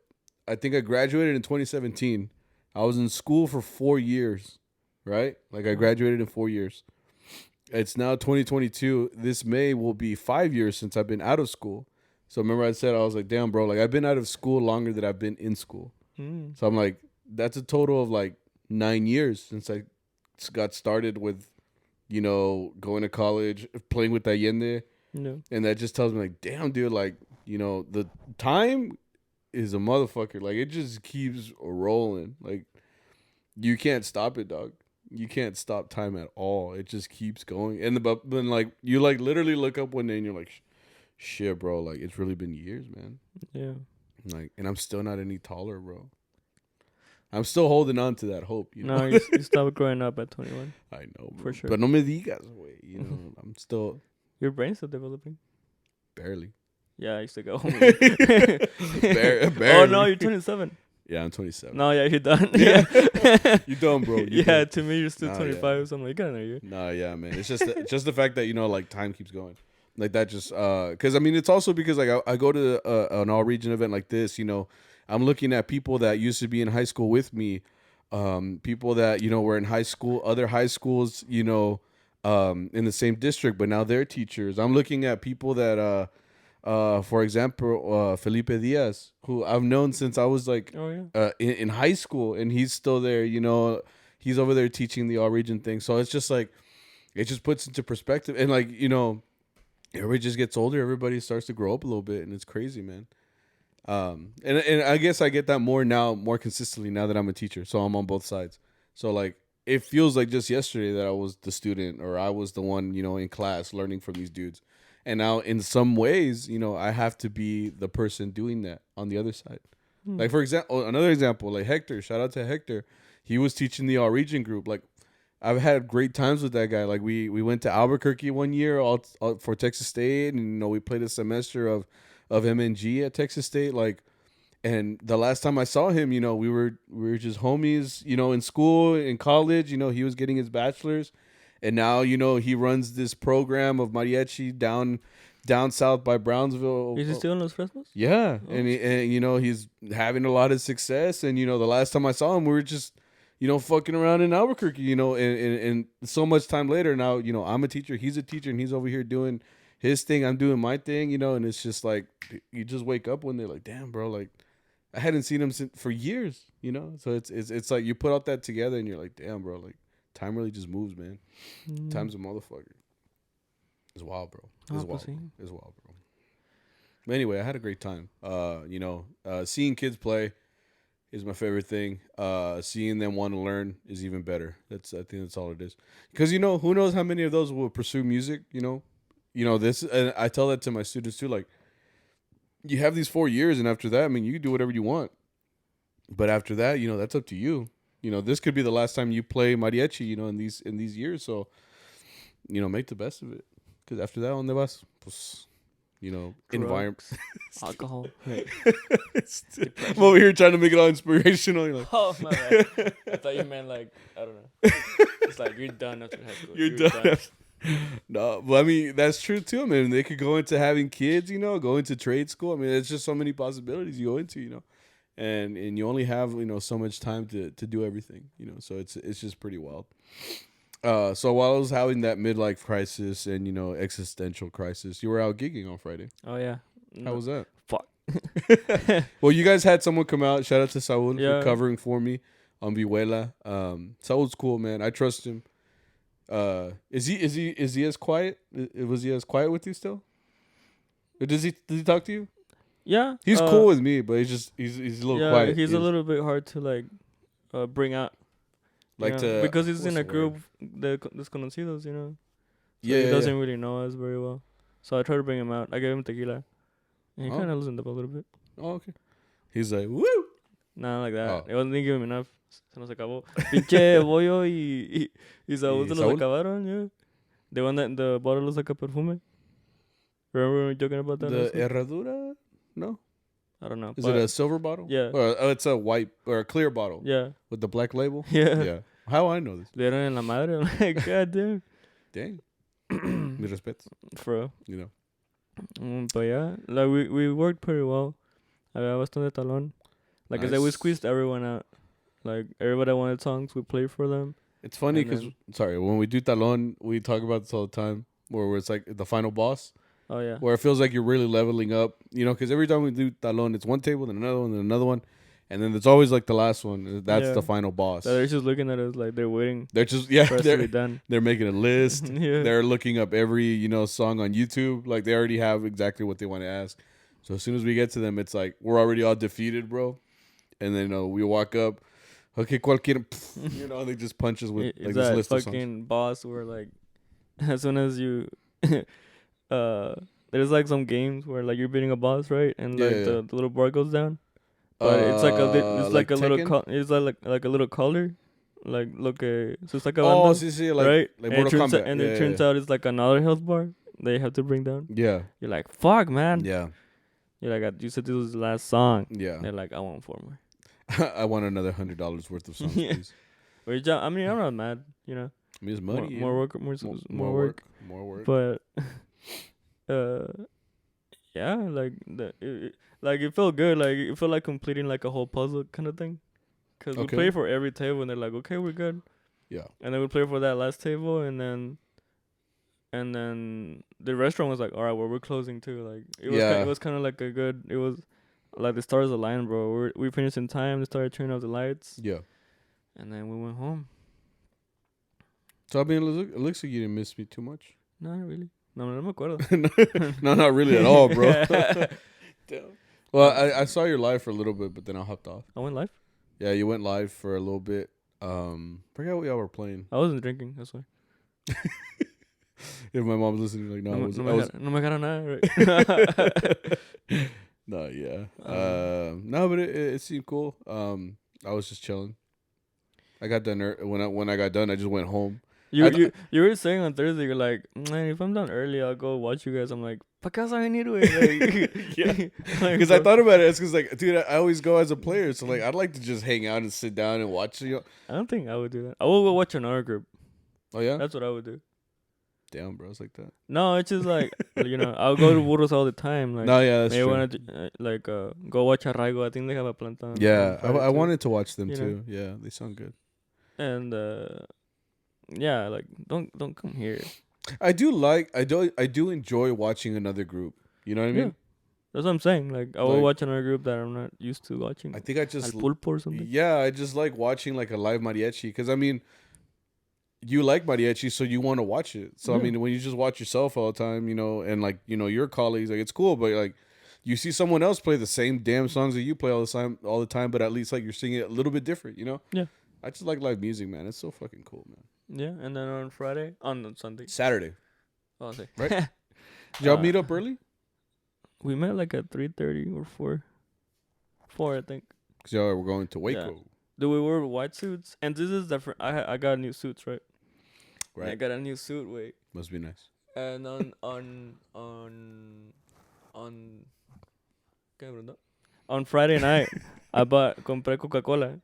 I think I graduated in 2017. I was in school for 4 years, right? Like I graduated in 4 years. It's now 2022. This May will be 5 years since I've been out of school. So remember I said, I was like, damn, bro, like I've been out of school longer than I've been in school. So I'm like, that's a total of like 9 years since I got started with, you know, going to college, playing with Allende. Yeah. And that just tells me like, damn, dude, like, you know, the time is a motherfucker. Like it just keeps rolling. Like you can't stop it, dog. You can't stop time at all. It just keeps going. And then like you like literally look up one day and you're like, shit, bro, like it's really been years, man. Yeah. Like, and I'm still not any taller, bro. I'm still holding on to that hope, you know. No, you stopped growing up at 21. I know, bro. For sure. But no me digas, güey. You know, I'm still Your brain's still developing. barely. Yeah, I used to go. Barely. Oh no, you're 27. Yeah, I'm 27. No, yeah, you're done. Yeah. You done, bro. You yeah, done. to me, you're still Nah, 25. So I'm like, you got another year. Nah, yeah, man. It's just the fact that you know, like time keeps going. Like that just because I mean it's also because like I go to an all region event like this, you know, I'm looking at people that used to be in high school with me, people that you know were in high school, other high schools, you know, in the same district, but now they're teachers. I'm looking at people that For example, Felipe Diaz, who I've known since I was like in high school, and he's still there. You know, he's over there teaching the all region thing. So it's just like it just puts into perspective, and like you know, everybody just gets older. Everybody starts to grow up a little bit, and it's crazy, man. And I guess I get that more now, more consistently now that I'm a teacher. So I'm on both sides. So like it feels like just yesterday that I was the student or I was the one, you know, in class learning from these dudes. And now in some ways, you know, I have to be the person doing that on the other side. Like for example, another example, like Hector, shout out to Hector. He was teaching the all region group. Like I've had great times with that guy. Like we went to Albuquerque one year all for Texas State, and you know, we played a semester of MNG at Texas State. Like, and the last time I saw him, you know, we were just homies, you know, in school, in college. You know, he was getting his bachelor's, and now, you know, he runs this program of mariachi down south by Brownsville. Is he still in Los Fresnos? Yeah, and you know, he's having a lot of success. And you know, the last time I saw him, we were just, you know, fucking around in Albuquerque. You know, and so much time later now, you know, I'm a teacher, he's a teacher, and he's over here doing his thing, I'm doing my thing, you know, and it's just like you just wake up one day like, damn, bro, like I hadn't seen him for years, you know. So it's like you put out that together, and you're like, damn, bro, like time really just moves, man. Time's a motherfucker. It's wild, bro. It's wild. It's wild, bro. But anyway, I had a great time. You know, seeing kids play is my favorite thing. Seeing them want to learn is even better. I think that's all it is. Because you know, who knows how many of those will pursue music, you know. You know, this, and I tell that to my students too. Like, you have these 4 years, and after that, I mean, you can do whatever you want. But after that, you know, that's up to you. You know, this could be the last time you play mariachi, you know, in these years. So, you know, make the best of it. Because after that, on the bus, pues, you know, environment, alcohol. I'm over here trying to make it all inspirational. You're like, oh my bad. I thought you meant like, I don't know. It's like you're done after high school. You're done. No, but I mean, that's true too. I mean, they could go into having kids, you know, go into trade school. I mean, it's just so many possibilities you go into, you know, and you only have, you know, so much time to do everything, you know. So it's just pretty wild. So while I was having that midlife crisis and, you know, existential crisis, you were out gigging on Friday. Oh yeah. How was that? Fuck. Well, you guys had someone come out. Shout out to Saul for covering for me on Vihuela. Saul's cool, man. I trust him. Is he as quiet? Was he as quiet with you still? Or does he talk to you? Yeah, he's cool with me, but he's a little quiet. He's a little bit hard to like bring out, like because he's in a group de desconocidos, you know. So he doesn't really know us very well. So I try to bring him out. I gave him tequila, and he kind of loosened up a little bit. Oh, okay. He's like, woo. Nah, like that. It wasn't give him enough. Se nos acabó. Pinche bollo y Saúl se los acabaron, yeah. The one that the bottle looks like a perfume. Remember we were joking about that? The Herradura? No. I don't know. Is it a silver bottle? Yeah. Or it's a white or a clear bottle. Yeah. With the black label? Yeah. Yeah. How I know this? Le dieron en la madre. I'm like, God damn. Dang. Mi respeto. For real. You know. But yeah, like we worked pretty well. Había bastante talón. Like I said, we squeezed everyone out. Like everybody wanted songs, we played for them. It's funny because when we do talón, we talk about this all the time. Where it's like the final boss. Oh yeah. Where it feels like you're really leveling up, you know, because every time we do talón, it's one table, then another one, then another one, and then there's always like the last one. That's the final boss. So they're just looking at us like they're waiting. They're just for us to be done. They're making a list. They're looking up every, you know, song on YouTube. Like they already have exactly what they want to ask. So as soon as we get to them, it's like we're already all defeated, bro. And then we walk up. Okay, cualquier, you know, they just punch us with like this list of songs. Fucking boss where like, as soon as you, there's like some games where like you're beating a boss, right? And like the little bar goes down, but it's like a little it's like a little color, like look so it's like a right? Like Mortal Kombat. And it turns out it's like another health bar they have to bring down. Yeah, you're like fuck, man. Yeah, you're like you said this was the last song. Yeah, they're like I want 4 more. I want another $100 worth of songs, please. Which, I mean, I'm not mad, you know. I mean, it's money. More work. More work. But, yeah, like it felt good. Like it felt like completing like a whole puzzle kind of thing. Cause we play for every table, and they're like, okay, we're good. Yeah. And then we play for that last table, and then And then the restaurant was like, all right, well, we're closing too. Like Yeah. it was kind of like it was like the stars aligned, bro. We finished in time. They started turning off the lights, Yeah. and then we went home. So I mean, it looks like you didn't miss me too much. No, not really. No me acuerdo. No, not really at all, bro. Damn. Well, I saw your live for a little bit, but then I hopped off. I went live. Yeah, you went live for a little bit. Forgot what y'all were playing. I wasn't drinking. That's why. If my mom's listening, like, no, I was. No me got nada, right? No, yeah. No, but it seemed cool. I was just chilling. I got done when I got done. I just went home. You were saying on Thursday, you're like, man, if I'm done early, I'll go watch you guys. I'm like, ¿pa qué I need to wait? Like, yeah, because I thought about it. It's because like, dude, I always go as a player, so like, I'd like to just hang out and sit down and watch. You know? I don't think I would do that. I will go watch another group. Oh yeah, that's what I would do. Damn, bro, it's like that. No, it's just like I'll go to Puras all the time. Like, no, yeah, that's maybe true. Want to go watch Arraigo. I think they have a planta. Yeah, I wanted to watch them too. Yeah, they sound good. And yeah, like don't come here. I do enjoy watching another group. You know what I mean? That's what I'm saying. Like I will watch another group that I'm not used to watching. I think I just Al Pulpo or something. Yeah, I just like watching like a live mariachi because I mean, you like mariachi, so you want to watch it. So I mean, when you just watch yourself all the time, and like your colleagues, like it's cool, but like you see someone else play the same damn songs that you play all the time, but at least like you're singing it a little bit different, Yeah. I just like live music, man. It's so fucking cool, man. Yeah, and then on Sunday. Saturday. Oh, say. Right? Did y'all meet up early? We met like at 3:30 or 4. 4, I think. Because y'all were going to Waco. Yeah. Do we wear white suits? And this is different. I got new suits, right? Right. I got a new suit. Wait. Must be nice. And on Friday night, compré Coca-Cola.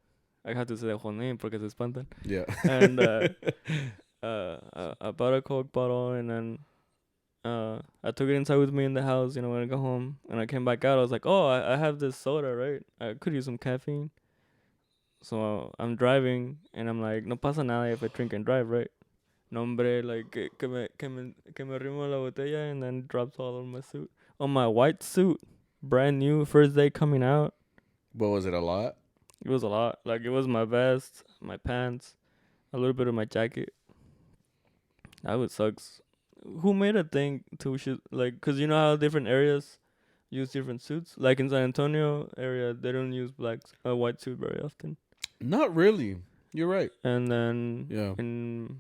I had to say the whole name porque se espantan. Yeah. And I bought a Coke bottle, and then I took it inside with me in the house, when I got home. And I came back out, I was like, oh, I have this soda, right? I could use some caffeine. So I'm driving, and I'm like, no pasa nada if I drink and drive, right? No, hombre, like, que me rimo la botella, and then drops all on my suit. On my white suit, brand new, first day coming out. But was it a lot? It was a lot. Like, it was my vest, my pants, a little bit of my jacket. That would sucks. Who made a thing to like, cause you know how different areas use different suits? Like in San Antonio area, they don't use white suit very often. Not really. You're right. And then in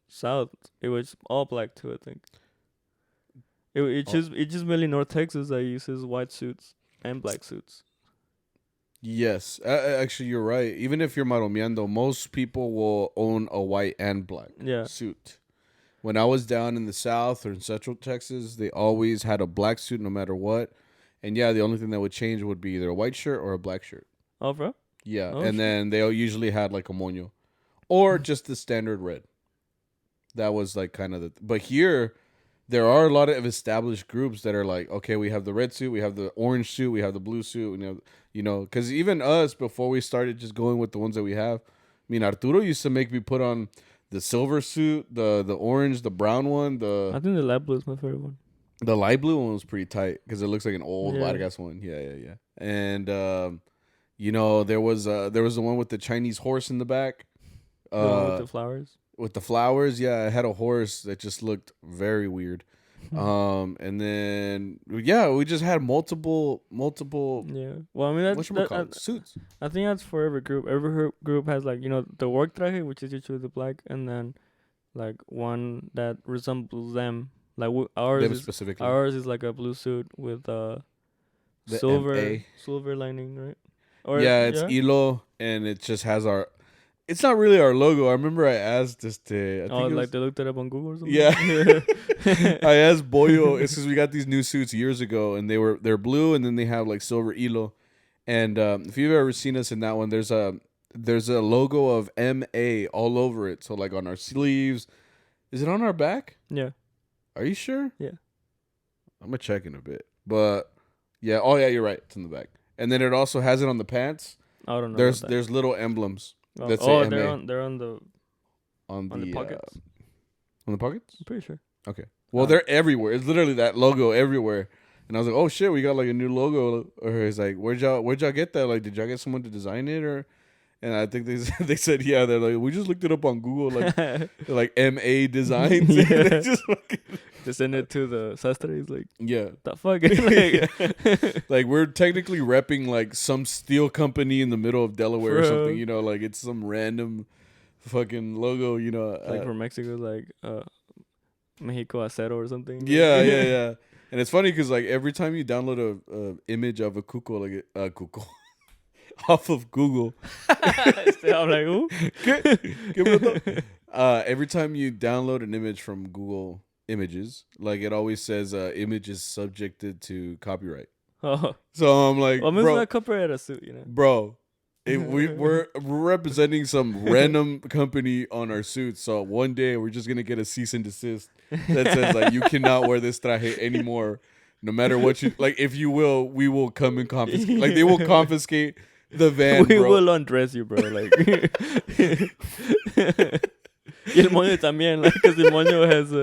South, it was all black too, I think. It's just mainly North Texas that uses white suits and black suits. Yes, actually, you're right. Even if you're maromeando, most people will own a white and black suit. When I was down in the South or in Central Texas, they always had a black suit no matter what. And yeah, the only thing that would change would be either a white shirt or a black shirt. Oh, bro? Yeah, and then they usually had like a moño. Or just the standard red. That was like kind of But here, there are a lot of established groups that are like, okay, we have the red suit, we have the orange suit, we have the blue suit, because even us, before we started just going with the ones that we have, I mean, Arturo used to make me put on the silver suit, the orange, the brown one, I think the light blue is my favorite one. The light blue one was pretty tight because it looks like an old Vargas one. Yeah. And there was the one with the Chinese horse in the back. With the flowers. With the flowers, yeah, I had a horse that just looked very weird. And then we just had multiple. Yeah. Well, I mean that's suits. I think that's for every group. Every group has like the work traje, which is usually the black, and then like one that resembles them. Like ours is like a blue suit with silver lining, right? It's hilo, and it just has our. It's not really our logo. I remember I asked this to. They looked it up on Google or something. Yeah, I asked Boyo. It's because we got these new suits years ago, and they're blue, and then they have like silver hilo. And if you've ever seen us in that one, there's a logo of MA all over it. So like on our sleeves, is it on our back? Yeah. Are you sure? Yeah. I'm gonna check in a bit, but yeah. Oh yeah, you're right. It's in the back, and then it also has it on the pants. I don't know. There's little emblems. They're on the pockets. On the pockets? I'm pretty sure. Okay. Well, they're everywhere. It's literally that logo everywhere. And I was like, oh shit, we got like a new logo. Or he's like, where'd y'all get that? Like, did y'all get someone to design it or? And I think they said yeah. They're like, we just looked it up on Google, like MA Designs. Yeah. They just send it to the sastre. He's like, yeah, the fuck. Like we're technically repping like some steel company in the middle of Delaware or something. You know, like it's some random fucking logo. You know, like for Mexico, like Mexico Acero or something. Yeah. And it's funny because like every time you download a image of a cuco, like a cuco. Off of Google. I'm like, who? Every time you download an image from Google Images, like it always says image is subjected to copyright. Oh. So I'm like, well, bro, not copyright a suit, you know. Bro, we're representing some random company on our suits. So one day we're just gonna get a cease and desist that says like you cannot wear this traje anymore. No matter what you like, if you will, we will come and confiscate. Like they will confiscate the van, we bro. will undress you, bro. Like, y el moño también, like, because the moño has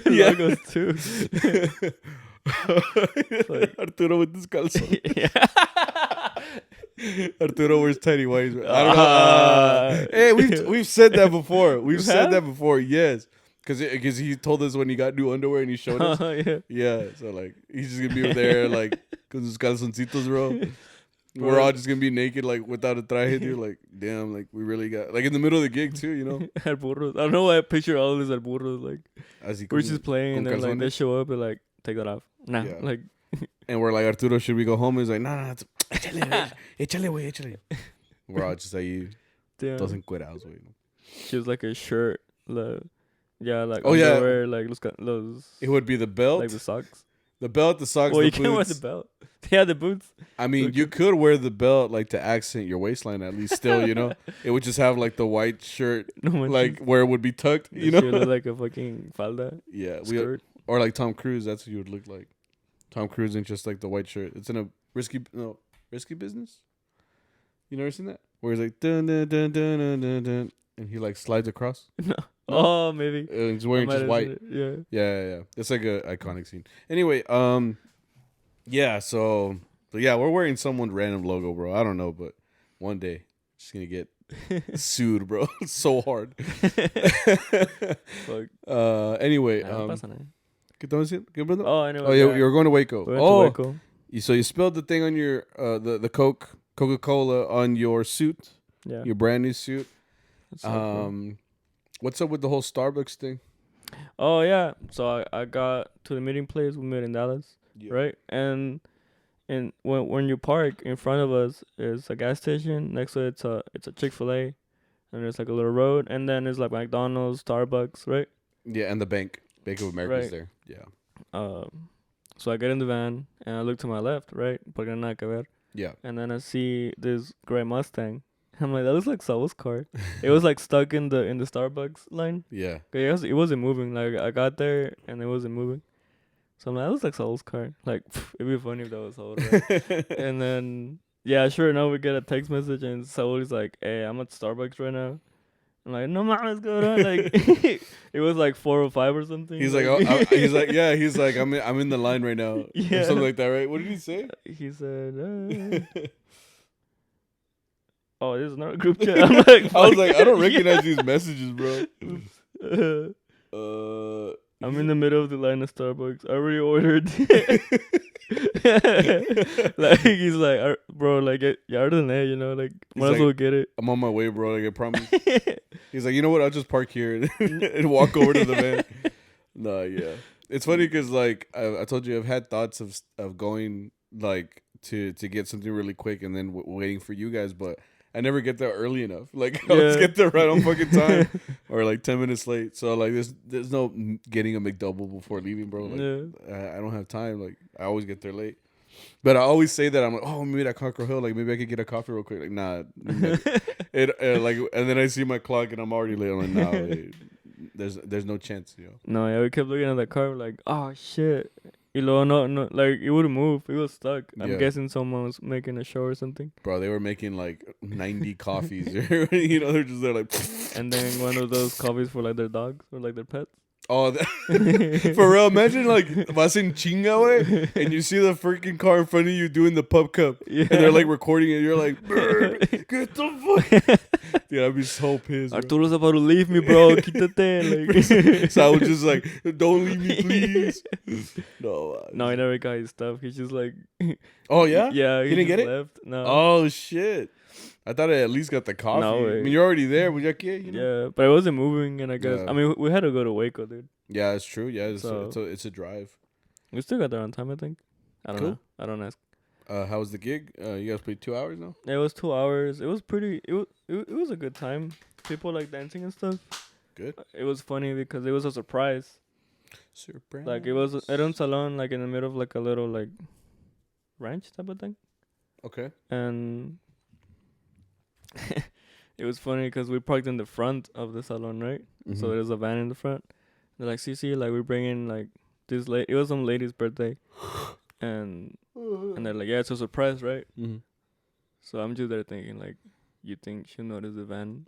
logos too. Like, Arturo with this calzone. Arturo wears tiny whites. I don't know. Hey, we've said that before. We've said that before. Yes. Because he told us when he got new underwear and he showed us. Yeah. So, like, he's just going to be there, like, con sus calzoncitos, bro. We're all just going to be naked, like, without a traje, dude. Like, damn, like, we really got... Like, in the middle of the gig, too, you know? Al burros. I don't know why I picture all this al burros, like... we're just playing and then, like, they show up and, like, take that off. Nah, yeah. Like... And we're like, Arturo, should we go home? He's like, nah, échale. We're all just like, you doesn't quit out, you know? She was like a shirt, like... Yeah, like underwear, like those. It would be the belt, like the socks. The belt, the socks. Well, the you boots. can't wear the belt. Yeah, the boots. I mean, you could wear the belt like to accent your waistline at least. Still, you know, it would just have like the white shirt, like where it would be tucked. You know, look like a fucking falda. Yeah, or like Tom Cruise. That's what you would look like. Tom Cruise in just like the white shirt. It's in a risky business. You never seen that? Where he's like dun dun dun dun dun dun, dun and he like slides across. No. Oh, maybe. He's wearing just white. Yeah. It's like a iconic scene. Anyway, yeah. So yeah, we're wearing someone's random logo, bro. I don't know, but one day, just gonna get sued, bro. It's so hard. Fuck. Anyway, Oh, anyway. Oh, yeah, you were going to Waco. Waco. So you spilled the thing on your the Coca-Cola on your suit. Yeah. Your brand new suit. So cool. What's up with the whole Starbucks thing? Oh yeah, so I got to the meeting place. We met in Dallas, right? And when you park in front of us is a gas station. Next to it, it's a Chick-fil-A, and there's like a little road, and then it's like McDonald's, Starbucks, right? Yeah, and the Bank of America is there. Yeah. So I get in the van and I look to my left, right? Porque nada que ver. Yeah. And then I see this gray Mustang. I'm like, that looks like Saul's car. It was like stuck in the Starbucks line. Yeah. It wasn't moving. Like I got there and it wasn't moving. So I'm like, that looks like Saul's car. Like it'd be funny if that was Saul. Right? And then sure enough, we get a text message and Saul is like, "Hey, I'm at Starbucks right now." I'm like, "No mames, go on." Like it was like 4:05 or something. He's like, he's like, I'm in the line right now. Yeah. Or something like that, right? What did he say? He said. Oh, this is not a group chat. I'm like, I was like, I don't recognize these messages, bro. I'm in the middle of the line of Starbucks. I already ordered. Like he's like, bro, like you ordered, you know, like might as well get it. I'm on my way, bro. Like I promise. He's like, you know what? I'll just park here and walk over to the van. No, yeah. It's funny because like I told you, I've had thoughts of going like to get something really quick and then waiting for you guys, but I never get there early enough. Like, I always get there right on fucking time. Or, like, 10 minutes late. So, like, there's no getting a McDouble before leaving, bro. Like, I don't have time. Like, I always get there late. But I always say that. I'm like, oh, maybe at Cockrell Hill. Like, maybe I could get a coffee real quick. Like, nah. Like, and then I see my clock and I'm already late. I'm like, nah, there's no chance, you know. No, yeah, we kept looking at the car. Like, oh, shit. No, like it wouldn't move. It was stuck. I'm guessing someone was making a show or something. Bro, they were making like 90 coffees. You know, they're just there like. And then one of those coffees for like their dogs or like their pets. Oh, for real. Imagine like vas en chinga, way, and you see the freaking car in front of you doing the pub cup, Yeah. and they're like recording it. You're like, get the fuck. Dude, I'd be so pissed. Bro. Arturo's about to leave me, bro. Quítate. Like. So I was just like, don't leave me, please. No, he never got his stuff. He's just like. Oh yeah. Yeah. He didn't get it. Left. No. Oh shit. I thought I at least got the coffee. No way. I mean, you're already there, but you know? Yeah, but I wasn't moving, and I guess Yeah. I mean we had to go to Waco, dude. Yeah, it's true. Yeah, So- it's a drive. We still got there on time, I think. I don't Cool. know. I don't ask. How was the gig? You guys played 2 hours now? It was 2 hours. It was pretty. It was a good time. People like dancing and stuff. Good. It was funny because it was a surprise. Surprise. Like it was at un salon, like in the middle of like a little like ranch type of thing, Okay. and it was funny because we parked in the front of the salon, right? Mm-hmm. So there's a van in the front. They're like, "CC, like we're bringing like this late. It was some lady's birthday, and they're like, yeah, it's a surprise, right? Mm-hmm. So I'm just there thinking like, you think she'll notice the van,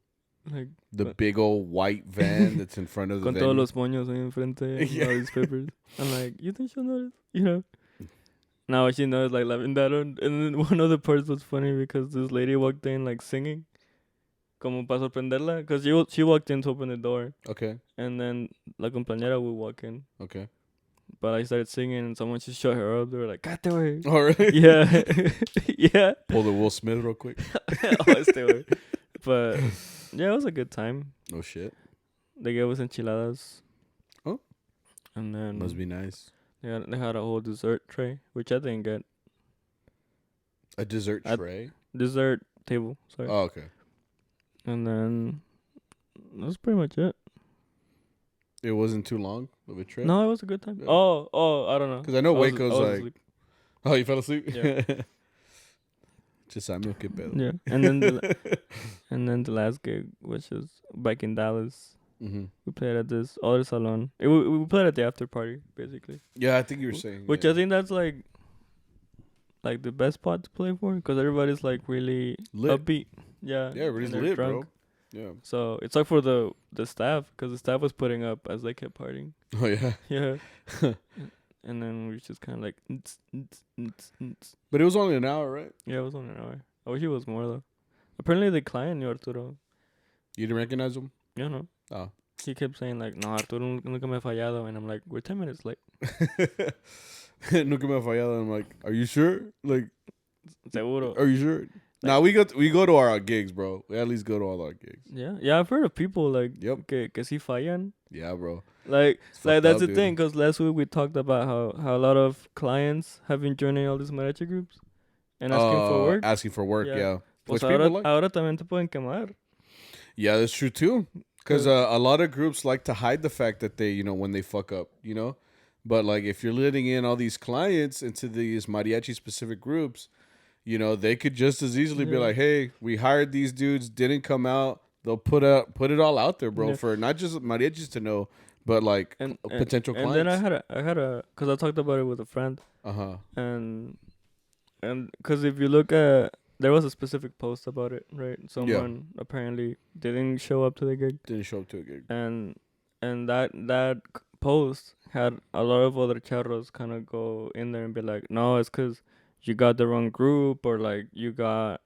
like The big old white van that's in front of the con venue. todos los moños ahí enfrente, and Yeah. all these papers. I'm like, you think she'll notice? You know? Now she knows, like laughing that on. And then one of the parts was funny because this lady walked in like singing, como para sorprenderla, because she walked in to open the door, Okay. and then la compañera would walk in. Okay. But I started singing, and someone just shut her up. They were like, "Cállate, güey." All right. Yeah, yeah. Pull the Will Smith real quick. Oh, este güey. But yeah, it was a good time. Oh shit. They gave us enchiladas. Oh. And then Must be nice. they had a whole dessert tray, which I didn't get. A dessert I- tray. Dessert table, sorry. Oh, okay. And then that's pretty much it. It wasn't too long of a trip. No, it was a good time. Yeah. Oh, I don't know. Because I know I was- Waco's I was like. asleep. Oh, you fell asleep. Yeah. Just Samuel, qué pedo. Yeah, and then the last gig, which is back in Dallas, Mm-hmm. we played at this other salon. We played at the after party, basically. Yeah, I think you were saying. Which yeah. I think that's like the best spot to play for, because everybody's like really Lit. upbeat. Yeah. Yeah, everybody's and they're lit, drunk. bro. Yeah. So it's like for the staff, because the staff was putting up as they kept partying. Oh yeah. Yeah. And then we just kind of like. But it was only an hour, right? Yeah, it was only an hour. I wish it was more though. Apparently the client knew Arturo. You didn't recognize him? You know. Oh. He kept saying like, "No, Arturo nunca me ha fallado," and I'm like, "We're 10 minutes late." Nunca me ha fallado. I'm like, are you sure? Like, Seguro. are you sure? Nah, we go to our gigs, bro. We at least go to all our gigs. Yeah, I've heard of people like Yep. que si fallan. Yeah, bro. Like It's fucked that's up, the dude. thing, because last week we talked about how a lot of clients have been joining all these mariachi groups and asking for work. Asking for work, Yeah. yeah. Pues Which people like. ahora también te pueden quemar. Yeah, that's true too. Because a lot of groups like to hide the fact that they, when they fuck up, But like if you're letting in all these clients into these mariachi specific groups, they could just as easily be Yeah. like, hey, we hired these dudes, didn't come out. They'll put it all out there, bro, Yeah. for not just mariachis to know, but like And potential clients. And then I had a because I talked about it with a friend, Uh-huh. and because if you look at, there was a specific post about it, right? Someone apparently didn't show up to the gig, Didn't show up to a gig. and that post had a lot of other charros kind of go in there and be like, no, it's because you got the wrong group, or like you got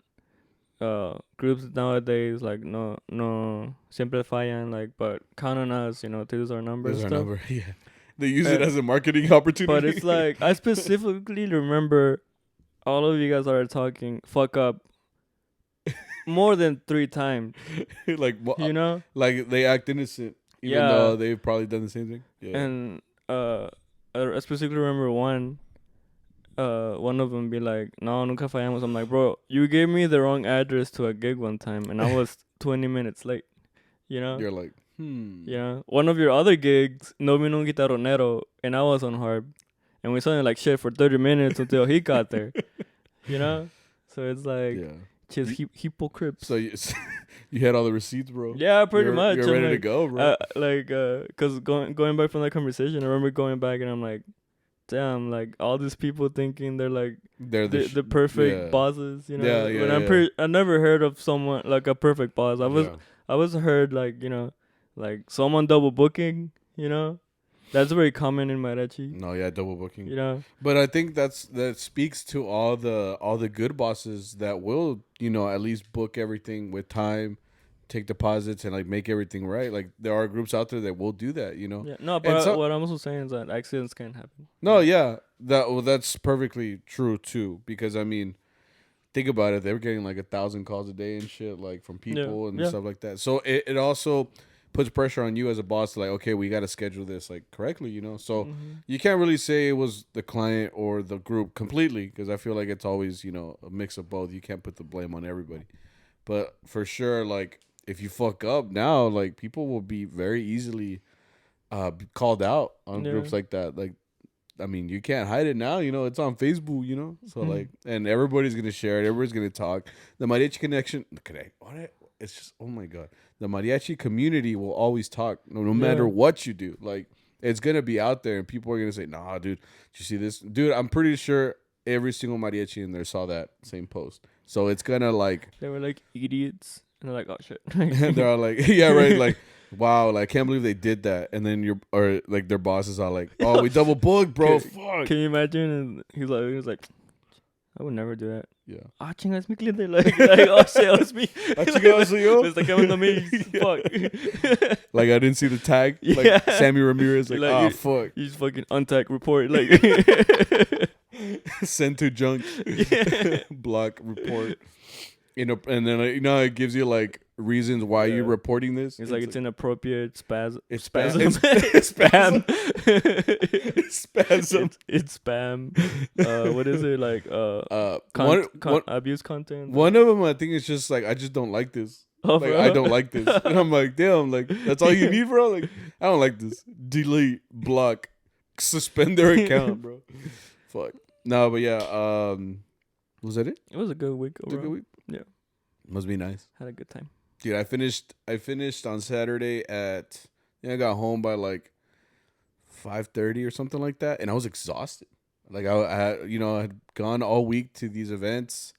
groups nowadays like no siempre fallan, like, but count on us, to use our numbers. There's our stuff. number. Yeah. They use it as a marketing opportunity. But it's like, I specifically remember all of you guys are talking fuck up more than 3 times, like like they act innocent, even Yeah. though they've probably done the same thing. Yeah. and I specifically remember one of them be like, no, nunca fallamos. I'm like, bro, you gave me the wrong address to a gig one time, and I was 20 minutes late. You're like, Yeah. One of your other gigs, no vino un guitarronero, and I was on harp, and we sounded like shit for 30 minutes until he got there. So it's like, yeah. just hypocrites. So you had all the receipts, bro. Yeah, pretty much. You're I'm ready to like, go, bro. Cause going back from that conversation, I remember going back and I'm like, damn, like all these people thinking they're like They're the perfect yeah. bosses, Yeah, When yeah. I never heard of someone like a perfect boss. I was heard like like someone double booking, You know, that's very common in mariachi. No, yeah, double booking. You know, But I think that speaks to all the good bosses that will, at least book everything with time, take deposits, and like make everything right. Like there are groups out there that will do that. yeah. No, And but what I'm also saying is that accidents can happen. no, yeah, that's perfectly true too. Because I mean, think about it. They were getting like 1,000 calls a day and shit, like from people and stuff like that. So it also puts pressure on you as a boss to like, okay, we got to schedule this like correctly, So you can't really say it was the client or the group completely, because I feel like it's always, a mix of both. You can't put the blame on everybody. But for sure, like if you fuck up now, like people will be very easily called out on groups like that. Like, I mean, you can't hide it now, it's on Facebook, so like, and everybody's going to share it. Everybody's going to talk. The Mariachi connection, it's just, oh my God. The mariachi community will always talk no matter what you do. Like, it's going to be out there and people are going to say, nah, dude, did you see this? Dude, I'm pretty sure every single mariachi in there saw that same post. So it's going to like. They were like idiots. And they're like, oh shit. And they're all like, yeah, right. Like, wow, like, I can't believe they did that. And then like their bosses are like, oh, we double booked, bro. Fuck. Can you imagine? And he was like, I would never do that. Yeah. Ah, chinga, es mi cliente. Like, oh shit, it was me. Ah, chinga, soy yo. It's like, I'm on me. Fuck. Like, I didn't see the tag. Like, Sammy Ramirez, like fuck. You just fucking untag report. Like, send to junk. Block report. And then it gives you like reasons why you're reporting this. It's like it's inappropriate spasm. It's spasm. It's spam. Spasm. It's spam. What is it like? Abuse content. One of them, I think, is just like, I just don't like this. Oh, like, I don't like this. And I'm like, damn, like that's all you need, bro. Like, I don't like this. Delete, block, suspend their account, bro. Fuck. No, but yeah. Was that it? It was a good week. It was a good week. Yeah. Must be nice. Had a good time. Dude, I finished on Saturday at, I got home by like 5:30 or something like that, and I was exhausted. Like I had gone all week to these events,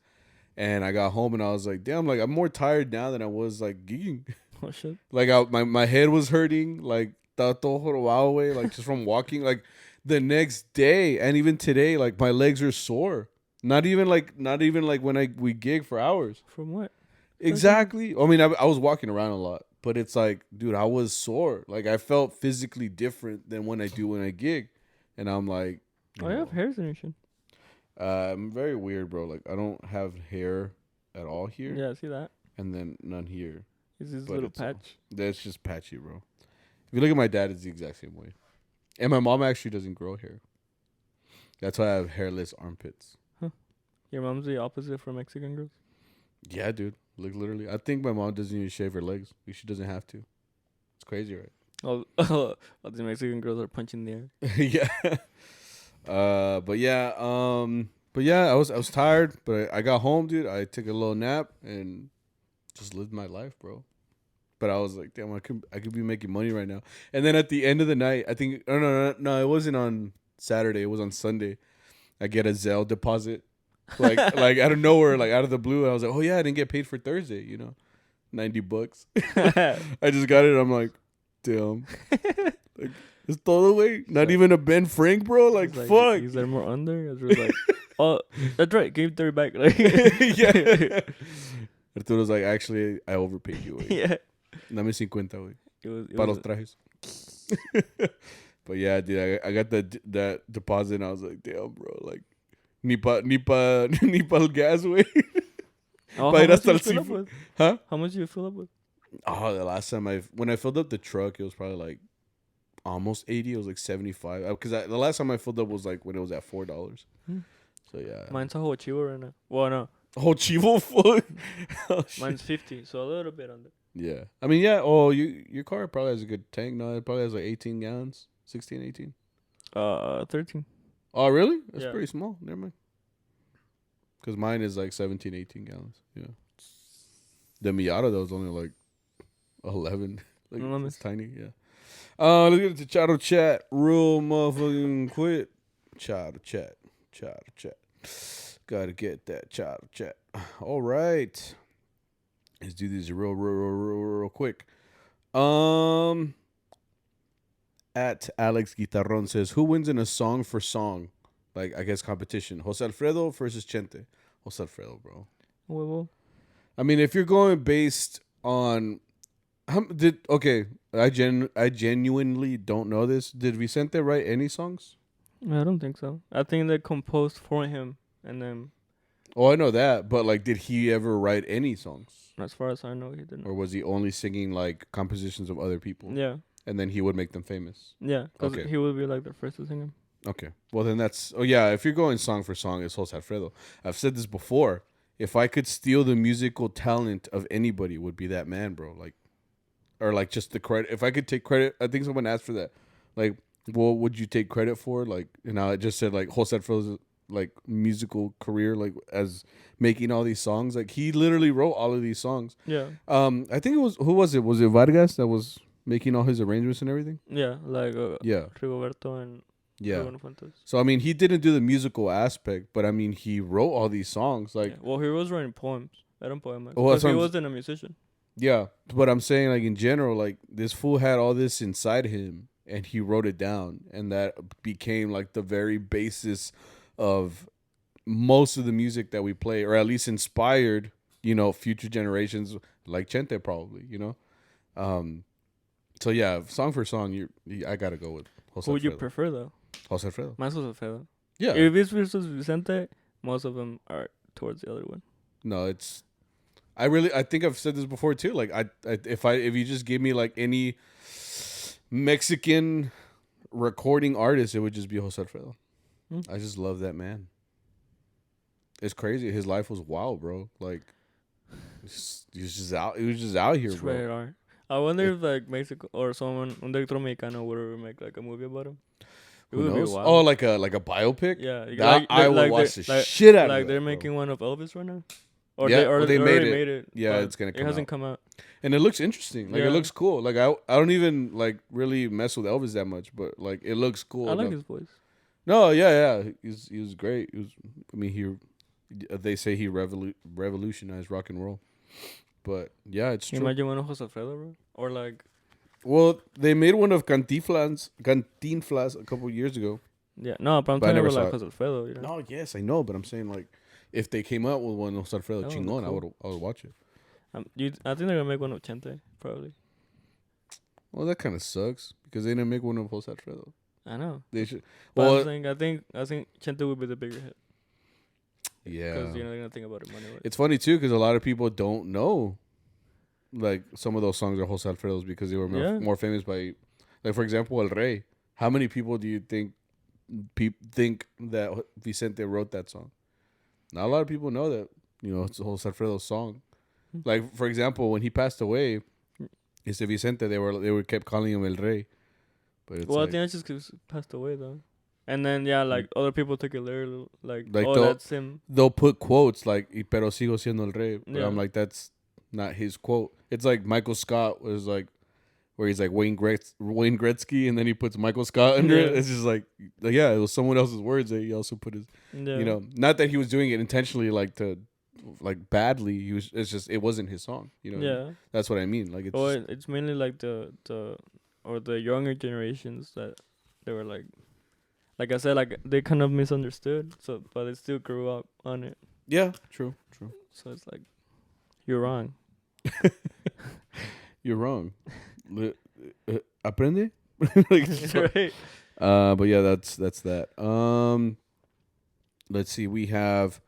and I got home and I was like, damn, like I'm more tired now than I was like gigging. Oh shit. Like my head was hurting, like away, like just from walking. Like the next day and even today, like my legs are sore. Not even like when we gig for hours. From what? Exactly. I mean, I was walking around a lot, but it's like, dude, I was sore. Like I felt physically different than when I gig, and I'm like, I have hair extension. I'm very weird, bro. Like I don't have hair at all here. Yeah, I see that. And then none here. Is this little patch? That's just patchy, bro. If you look at my dad, it's the exact same way. And my mom actually doesn't grow hair. That's why I have hairless armpits. Your mom's the opposite for Mexican girls? Yeah, dude. Like, literally. I think my mom doesn't even shave her legs. She doesn't have to. It's crazy, right? All the Mexican girls are punching the air. Yeah. But yeah, I was tired, but I got home, dude. I took a little nap and just lived my life, bro. But I was like, damn, I could be making money right now. And then at the end of the night, I think, no, it wasn't on Saturday. It was on Sunday. I get a Zelle deposit. like out of nowhere, like out of the blue, and I was like, oh yeah, I didn't get paid for Thursday, $90. I just got it. I'm like, damn, like it's todo way. Not even a Ben Frank, bro. Like fuck. Is there more under? I was like, oh, that's right. Give 30 back. Like, yeah. Arturo's like, actually, I overpaid you. Wey. Yeah. Dame 50, wey. It Para was los trajes. But yeah, dude, I got that deposit, and I was like, damn, bro, like. Ni pa el gas, güey. Oh, how much did you fill up with? Huh? How much did you fill up with? Oh, the last time when I filled up the truck, it was probably like almost 80. It was like 75. Because the last time I filled up was like when it was at $4. So yeah. Mine's a whole chivo right now. Well, no. Whole chivo full? Oh, mine's 50, so a little bit under. Yeah. I mean, yeah. Oh, your car probably has a good tank. No, it probably has like 18 gallons. 16, 18. 13. Oh, really? That's pretty small. Never mind. Because mine is like 17, 18 gallons. Yeah. The Miata, though, is only like 11. Like, it's tiny. Yeah. Let's get into Charro Chat. Real motherfucking quick. Charro Chat. Gotta get that Charro Chat. All right. Let's do this real quick. at Alex Guitarron says, who wins in a song for song? Like, I guess competition. Jose Alfredo versus Chente. Jose Alfredo, bro. Huevo. I mean, if you're going based on... I genuinely don't know this. Did Vicente write any songs? I don't think so. I think they composed for him, and then... Oh, I know that. But, like, did he ever write any songs? As far as I know, he didn't. Or was he only singing, like, compositions of other people? Yeah. And then he would make them famous? Yeah, because Okay. he would be, like, the first to sing him. Okay. Well, then that's... Oh, yeah, if you're going song for song, it's Jose Alfredo. I've said this before. If I could steal the musical talent of anybody, it would be that man, bro. Like, or, like, just the credit. If I could take credit... I think someone asked for that. Like, what would you take credit for? Like, and I just said, like, Jose Alfredo's, like, musical career, like, as making all these songs. Like, he literally wrote all of these songs. Yeah. I think it was... Who was it? Was it Vargas that was making all his arrangements and everything? Yeah, like Yeah. Rigoberto and... Yeah. So, I mean, he didn't do the musical aspect, but, I mean, he wrote all these songs. Like, yeah. Well, he was writing poems. Eran poemas. Well, Because he wasn't a musician. yeah. But I'm saying, like, in general, like, this fool had all this inside him, and he wrote it down. And that became, like, the very basis of most of the music that we play, or at least inspired, you know, future generations, like Chente probably, you know? So, yeah, song for song, I got to go with Jose Who would you Alfredo. prefer, though? Jose Alfredo. Mine's Jose Alfredo. Yeah. If it's versus Vicente, most of them are towards the other one. No, it's... I think I've said this before too. Like, if you just give me like any Mexican recording artist, it would just be Jose Alfredo. I just love that man. It's crazy. His life was wild, bro. Like, he was just out here, It's bro. very hard. I wonder if like Mexico or someone, un director mexicano would ever make like a movie about him. It Who would be knows? wild. Oh, like a biopic. Yeah, I would like watch the like, shit out of like that, they're bro. making one of Elvis right now. Or Yeah, they they already made it. Yeah, but it's gonna come It hasn't out. come out. And it looks interesting. Like, Yeah. it looks cool. Like, I don't even like really mess with Elvis that much, but like, it looks cool. I like enough. his voice. No, yeah. He was great. They say he revolutionized rock and roll. But yeah, it's Can you true. imagine one of Jose Alfredo, bro? Or like, Well, they made one of Cantinflas a couple years ago. yeah, no, but I'm But I talking never about saw like it. Jose Alfredo. You know? No, yes, I know, but I'm saying like, if they came out with one of Alfredo That would be Chingon, cool. I would watch it. I think they're gonna make one of Chente, probably. Well, that kind of sucks because they didn't make one of Jose Alfredo. I know. They should. But Well, I'm saying, I think Chente would be the bigger hit. yeah. Because you know they're gonna think about it money. It's funny too because a lot of people don't know, like, some of those songs are Jose Alfredo's because they were more famous by, like, for example, El Rey. How many people do you think that Vicente wrote that song? Not a lot of people know that, you know, it's Jose Alfredo's song. Like, for example, when he passed away, it's Vicente. They were kept calling him El Rey. But it's Well, like, I think that's just because he passed away though. And then like other people took it literally, like Like, oh, that's him. they'll put quotes like "Y pero sigo siendo el rey," but Yeah. I'm like, that's not his quote. It's like Michael Scott was like, where he's like Wayne Gretzky, and then he puts Michael Scott under it. Yeah. It's just like, yeah, it was someone else's words that he also put his, Yeah. you know, not that he was doing it intentionally, like badly. It wasn't his song, you know. Yeah. That's what I mean. Like, it's Well, it's mainly like the younger generations that they were like I said, like they kind of misunderstood. So, but they still grew up on it. yeah, true. So it's like, you're wrong. You're wrong. Aprende. Like, Right. but yeah, that's that. Let's see. We have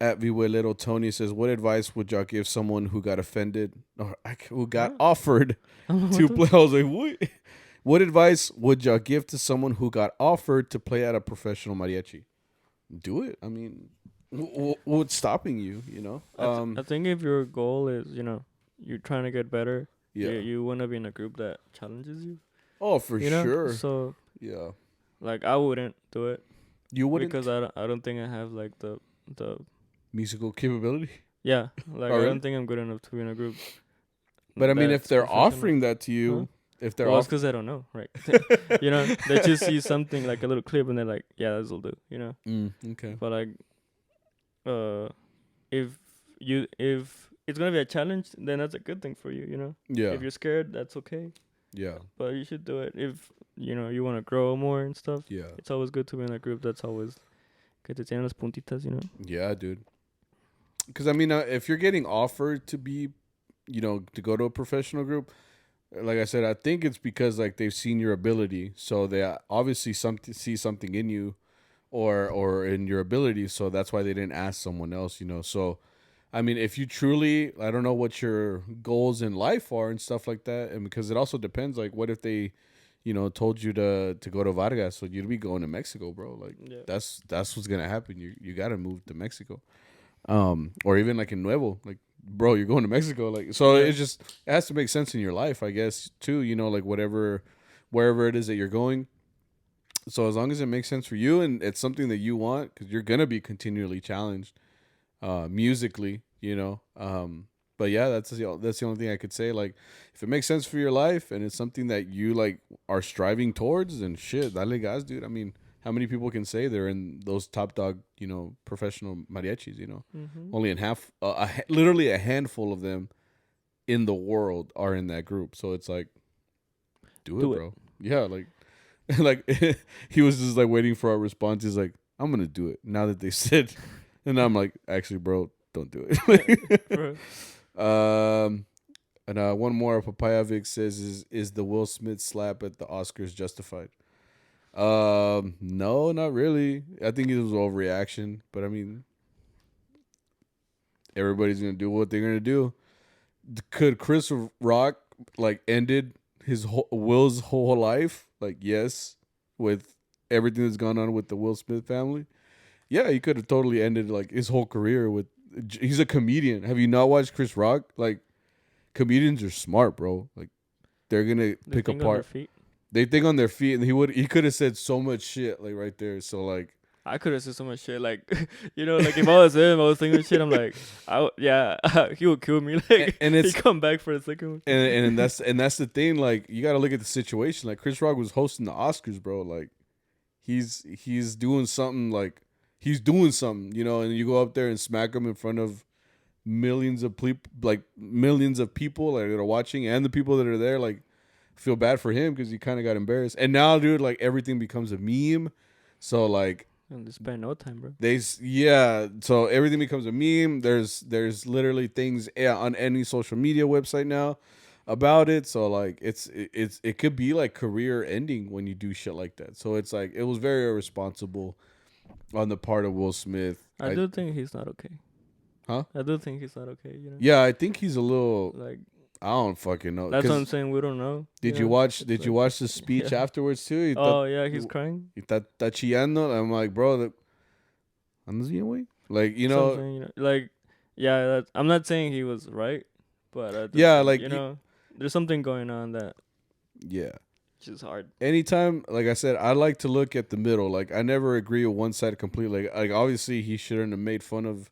at Vihuelero Tony says, "What advice would y'all give someone who got offended or who got offered to play?" I was like, "What? What advice would y'all give to someone who got offered to play at a professional mariachi? Do it. I mean, what's stopping you? You know." I think if your goal is, you know, you're trying to get better. Yeah. You want to be in a group that challenges you. Oh, for You know? sure. So Yeah. like I wouldn't do it You wouldn't because I don't think I have like the musical capability. yeah, like Oh, I really? don't think I'm good enough to be in a group. But I mean, if that's they're professional. offering that to you, Huh? if they're Well, it's offering, because I don't know, right? You know, they just see something like a little clip and they're like, yeah, this'll do. You know, okay. but like, if it's gonna be a challenge, then that's a good thing for you. You know, Yeah. if you're scared, that's okay. Yeah. But you should do it if you want to grow more and stuff. Yeah. It's always good to be in a group that's always que te tienen las puntitas, Yeah, dude. Because I mean, if you're getting offered to be, to go to a professional group, like I said, I think it's because like they've seen your ability, so they obviously see something in you, or in your ability, so that's why they didn't ask someone else, So, I mean, if you truly, I don't know what your goals in life are and stuff like that, and because it also depends, like, what if they, told you to go to Vargas, so you'd be going to Mexico, bro. Like, that's what's gonna happen. You gotta move to Mexico. Or even like in Nuevo, like, bro, you're going to Mexico, like, so it has to make sense in your life, I guess, too, like wherever it is that you're going. So as long as it makes sense for you and it's something that you want, because you're gonna be continually challenged, musically, but yeah, that's the only thing I could say. Like, if it makes sense for your life and it's something that you like are striving towards, then shit, dale gas, dude. I mean, how many people can say they're in those top dog, professional mariachis? Mm-hmm. Only in literally a handful of them in the world are in that group. So it's like, do it, bro. Yeah, like, like he was just like waiting for our response. He's like, I'm gonna do it now that they said, and I'm like, actually, bro, don't do it. And one more, Papaya Vic says, is the Will Smith slap at the Oscars justified? No, not really. I think it was overreaction, but I mean, everybody's gonna do what they're gonna do. Could Chris Rock like ended Will's whole life? Like, yes, with everything that's gone on with the Will Smith family. Yeah, he could have totally ended like his whole career with. He's a comedian. Have you not watched Chris Rock? Like, comedians are smart, bro. Like, they're gonna pick apart. They think on their feet, and he could have said so much shit like right there. So like, I could have said so much shit. Like, like if I was him, I was thinking shit. I'm like, he would kill me. Like, and he'd come back for a second one. And that's the thing. Like, you got to look at the situation. Like, Chris Rock was hosting the Oscars, bro. Like, he's doing something. Like, he's doing something. And you go up there and smack him in front of millions of people, like that are watching, and the people that are there. Like, feel bad for him because he kind of got embarrassed. And now, dude, like, everything becomes a meme. So like, and they spend no time, bro. So everything becomes a meme. There's literally things on any social media website now about it. So like, it could be like career ending when you do shit like that. So it's like, it was very irresponsible on the part of Will Smith. I do think he's not okay. Huh? I do think he's not okay. Yeah, I think he's a little like. I don't fucking know. That's what I'm saying. We don't know. Did you watch the speech afterwards too? He's crying. Está chillando. I'm like, bro, andas bien, güey. Like, like, yeah. I'm not saying he was right, but there's something going on that. Yeah. Which is hard. Anytime, like I said, I like to look at the middle. Like, I never agree with one side completely. Like obviously, he shouldn't have made fun of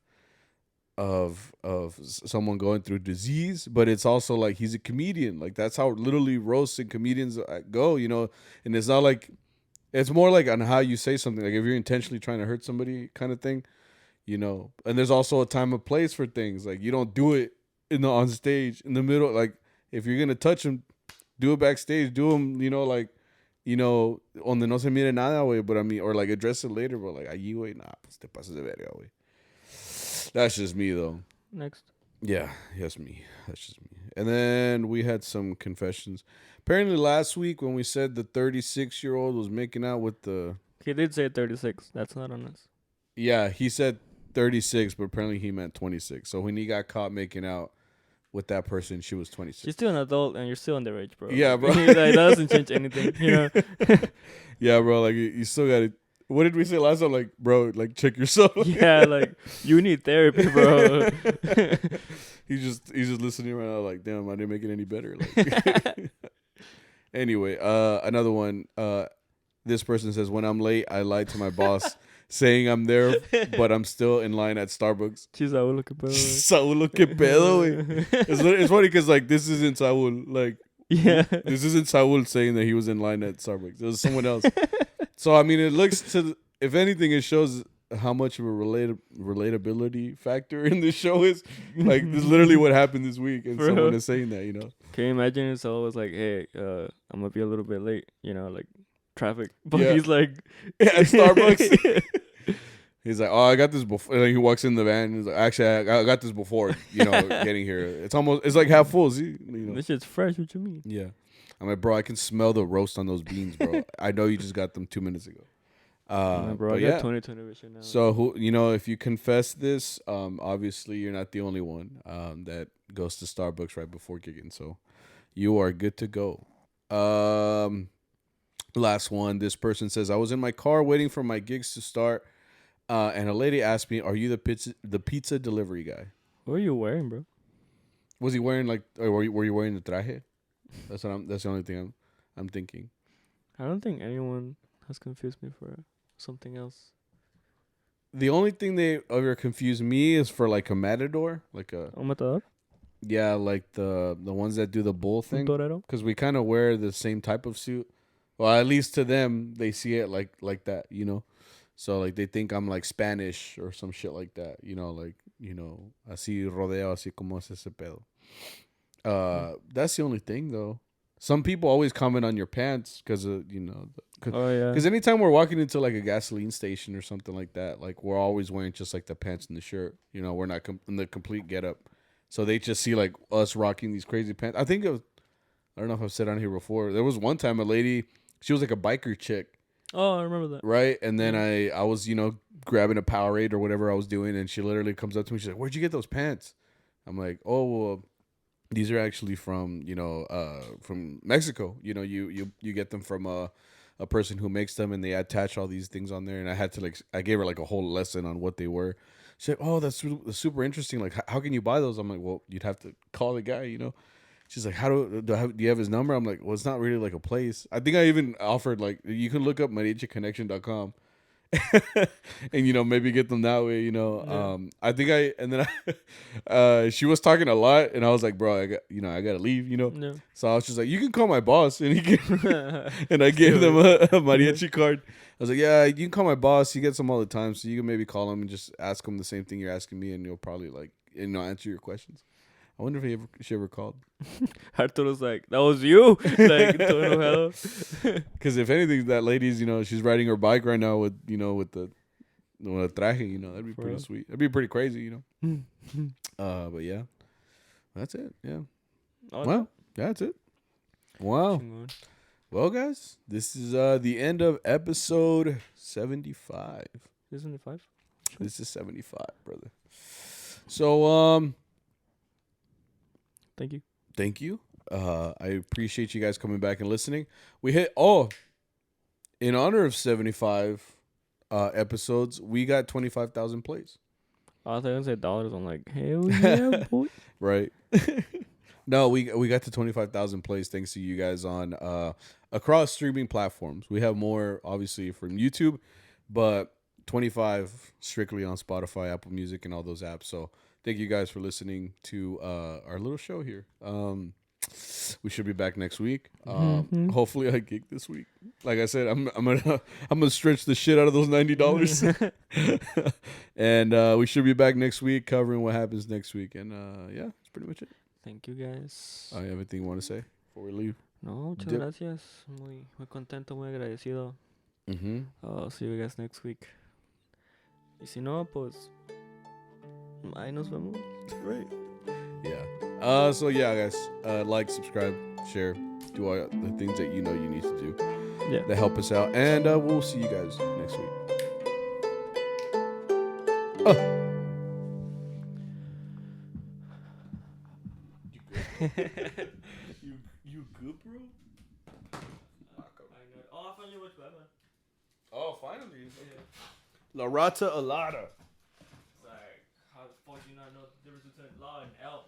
someone going through disease, but it's also like, he's a comedian. Like, that's how literally roasts and comedians go, and it's not like, it's more like on how you say something. Like, if you're intentionally trying to hurt somebody kind of thing, and there's also a time and place for things. Like, you don't do it on stage in the middle. Like, if you're gonna touch them, do it backstage. Do them, like, donde no se mire nada, güey. But I mean, or like, address it later, but like, allí, güey, nah, pues te pasas de verga, güey. That's just me, though. Next. Yeah, that's me. That's just me. And then we had some confessions. Apparently last week when we said the 36-year-old was making out with the... He did say 36. That's not on us. Yeah, he said 36, but apparently he meant 26. So when he got caught making out with that person, she was 26. She's still an adult and you're still underage, bro. Yeah, bro. That doesn't change anything, Yeah, bro. Like, you still got to... What did we say last time? Like, bro, like, check yourself. Yeah, like, you need therapy, bro. He's just listening right now, like, damn, I didn't make it any better. Like, anyway, another one. This person says, when I'm late, I lie to my boss, saying I'm there, but I'm still in line at Starbucks. Saúl, qué pedo. Saúl, qué pedo, güey. It's funny because, like, this isn't Saúl. Like, yeah, this isn't Saúl saying that he was in line at Starbucks. It was someone else. So, I mean, it looks if anything, it shows how much of a relatability factor in this show is. Like, this is literally what happened this week, and someone is saying that, Can you imagine if someone was like, "Hey, I'm gonna be a little bit late," like traffic, but Yeah. he's like, At Starbucks. He's like, oh, I got this before. And he walks in the van. And he's like, actually, I got this before, getting here. It's like half full. See, This shit's fresh. What you mean? Yeah. I'm like, bro, I can smell the roast on those beans, bro. I know you just got them 2 minutes ago. Bro, I got 2020 vision now. So if you confess this, obviously you're not the only one that goes to Starbucks right before gigging. So you are good to go. Last one. This person says, I was in my car waiting for my gigs to start. And a lady asked me, "Are you the pizza delivery guy?" What are you wearing, bro? Was he wearing or were you wearing the traje? That's the only thing I'm thinking. I don't think anyone has confused me for something else. The only thing they ever confuse me is for like a matador, like a matador. Yeah, like the ones that do the bull thing. Because we kind of wear the same type of suit. Well, at least to them, they see it like that, So like they think I'm like Spanish or some shit like that, así rodeo, así como es ese pedo. That's the only thing though. Some people always comment on your pants because because anytime we're walking into like a gasoline station or something like that, like we're always wearing just like the pants and the shirt. We're not in the complete getup, so they just see like us rocking these crazy pants. I don't know if I've said on here before. There was one time a lady, she was like a biker chick. Oh, I remember that. Right? And then I was, grabbing a Powerade or whatever I was doing, and she literally comes up to me. She's like, "Where'd you get those pants?" I'm like, "Oh, well, these are actually from, from Mexico. You get them from a person who makes them, and they attach all these things on there." And I had to I gave her like a whole lesson on what they were. She's like, "Oh, that's super interesting. Like, how can you buy those?" I'm like, "Well, you'd have to call the guy, She's like, do you have his number?" I'm like, well, it's not really like a place. I think I even offered like, you can look up mariachiconnection.com and, maybe get them that way, Yeah. I think she was talking a lot and I was like, bro, I got to leave, Yeah. So I was just like, you can call my boss and and I gave them a mariachi card. I was like, yeah, you can call my boss. He gets them all the time. So you can maybe call him and just ask him the same thing you're asking me and he'll probably answer your questions. I wonder if she ever called. Arturo's like, that was you? Like, todo enojado. Because if anything, that lady's, she's riding her bike right now with the traje, that'd be pretty sweet. That'd be pretty crazy, But yeah, that's it. Yeah. Well, that's it. Wow. Well, guys, this is the end of episode 75. This is 75? This is 75, brother. So, Thank you. I appreciate you guys coming back and listening. We hit in honor of 75 episodes, we got 25,000 plays. I was going to say dollars. I'm like, hell yeah, boy. Right. No, we got to 25,000 plays thanks to you guys on across streaming platforms. We have more obviously from YouTube, but 25 strictly on Spotify, Apple Music, and all those apps. So thank you guys for listening to our little show here. We should be back next week. Hopefully I gig this week. Like I said, I'm gonna stretch the shit out of those $90. And we should be back next week covering what happens next week. And yeah, that's pretty much it. Thank you guys. You have anything you want to say before we leave? No, muchas gracias. Muy contento, muy agradecido. See you guys next week. Y si no, pues ahí nos vemos. Right. Yeah. So yeah, guys. Like, subscribe, share, do all the things that you need to do. Yeah. That help us out. And we'll see you guys next week. You good, bro? I finally watched Batman. Oh, finally. Yeah. La Rata Alada. It's like, how the fuck do you not know the difference between law and L?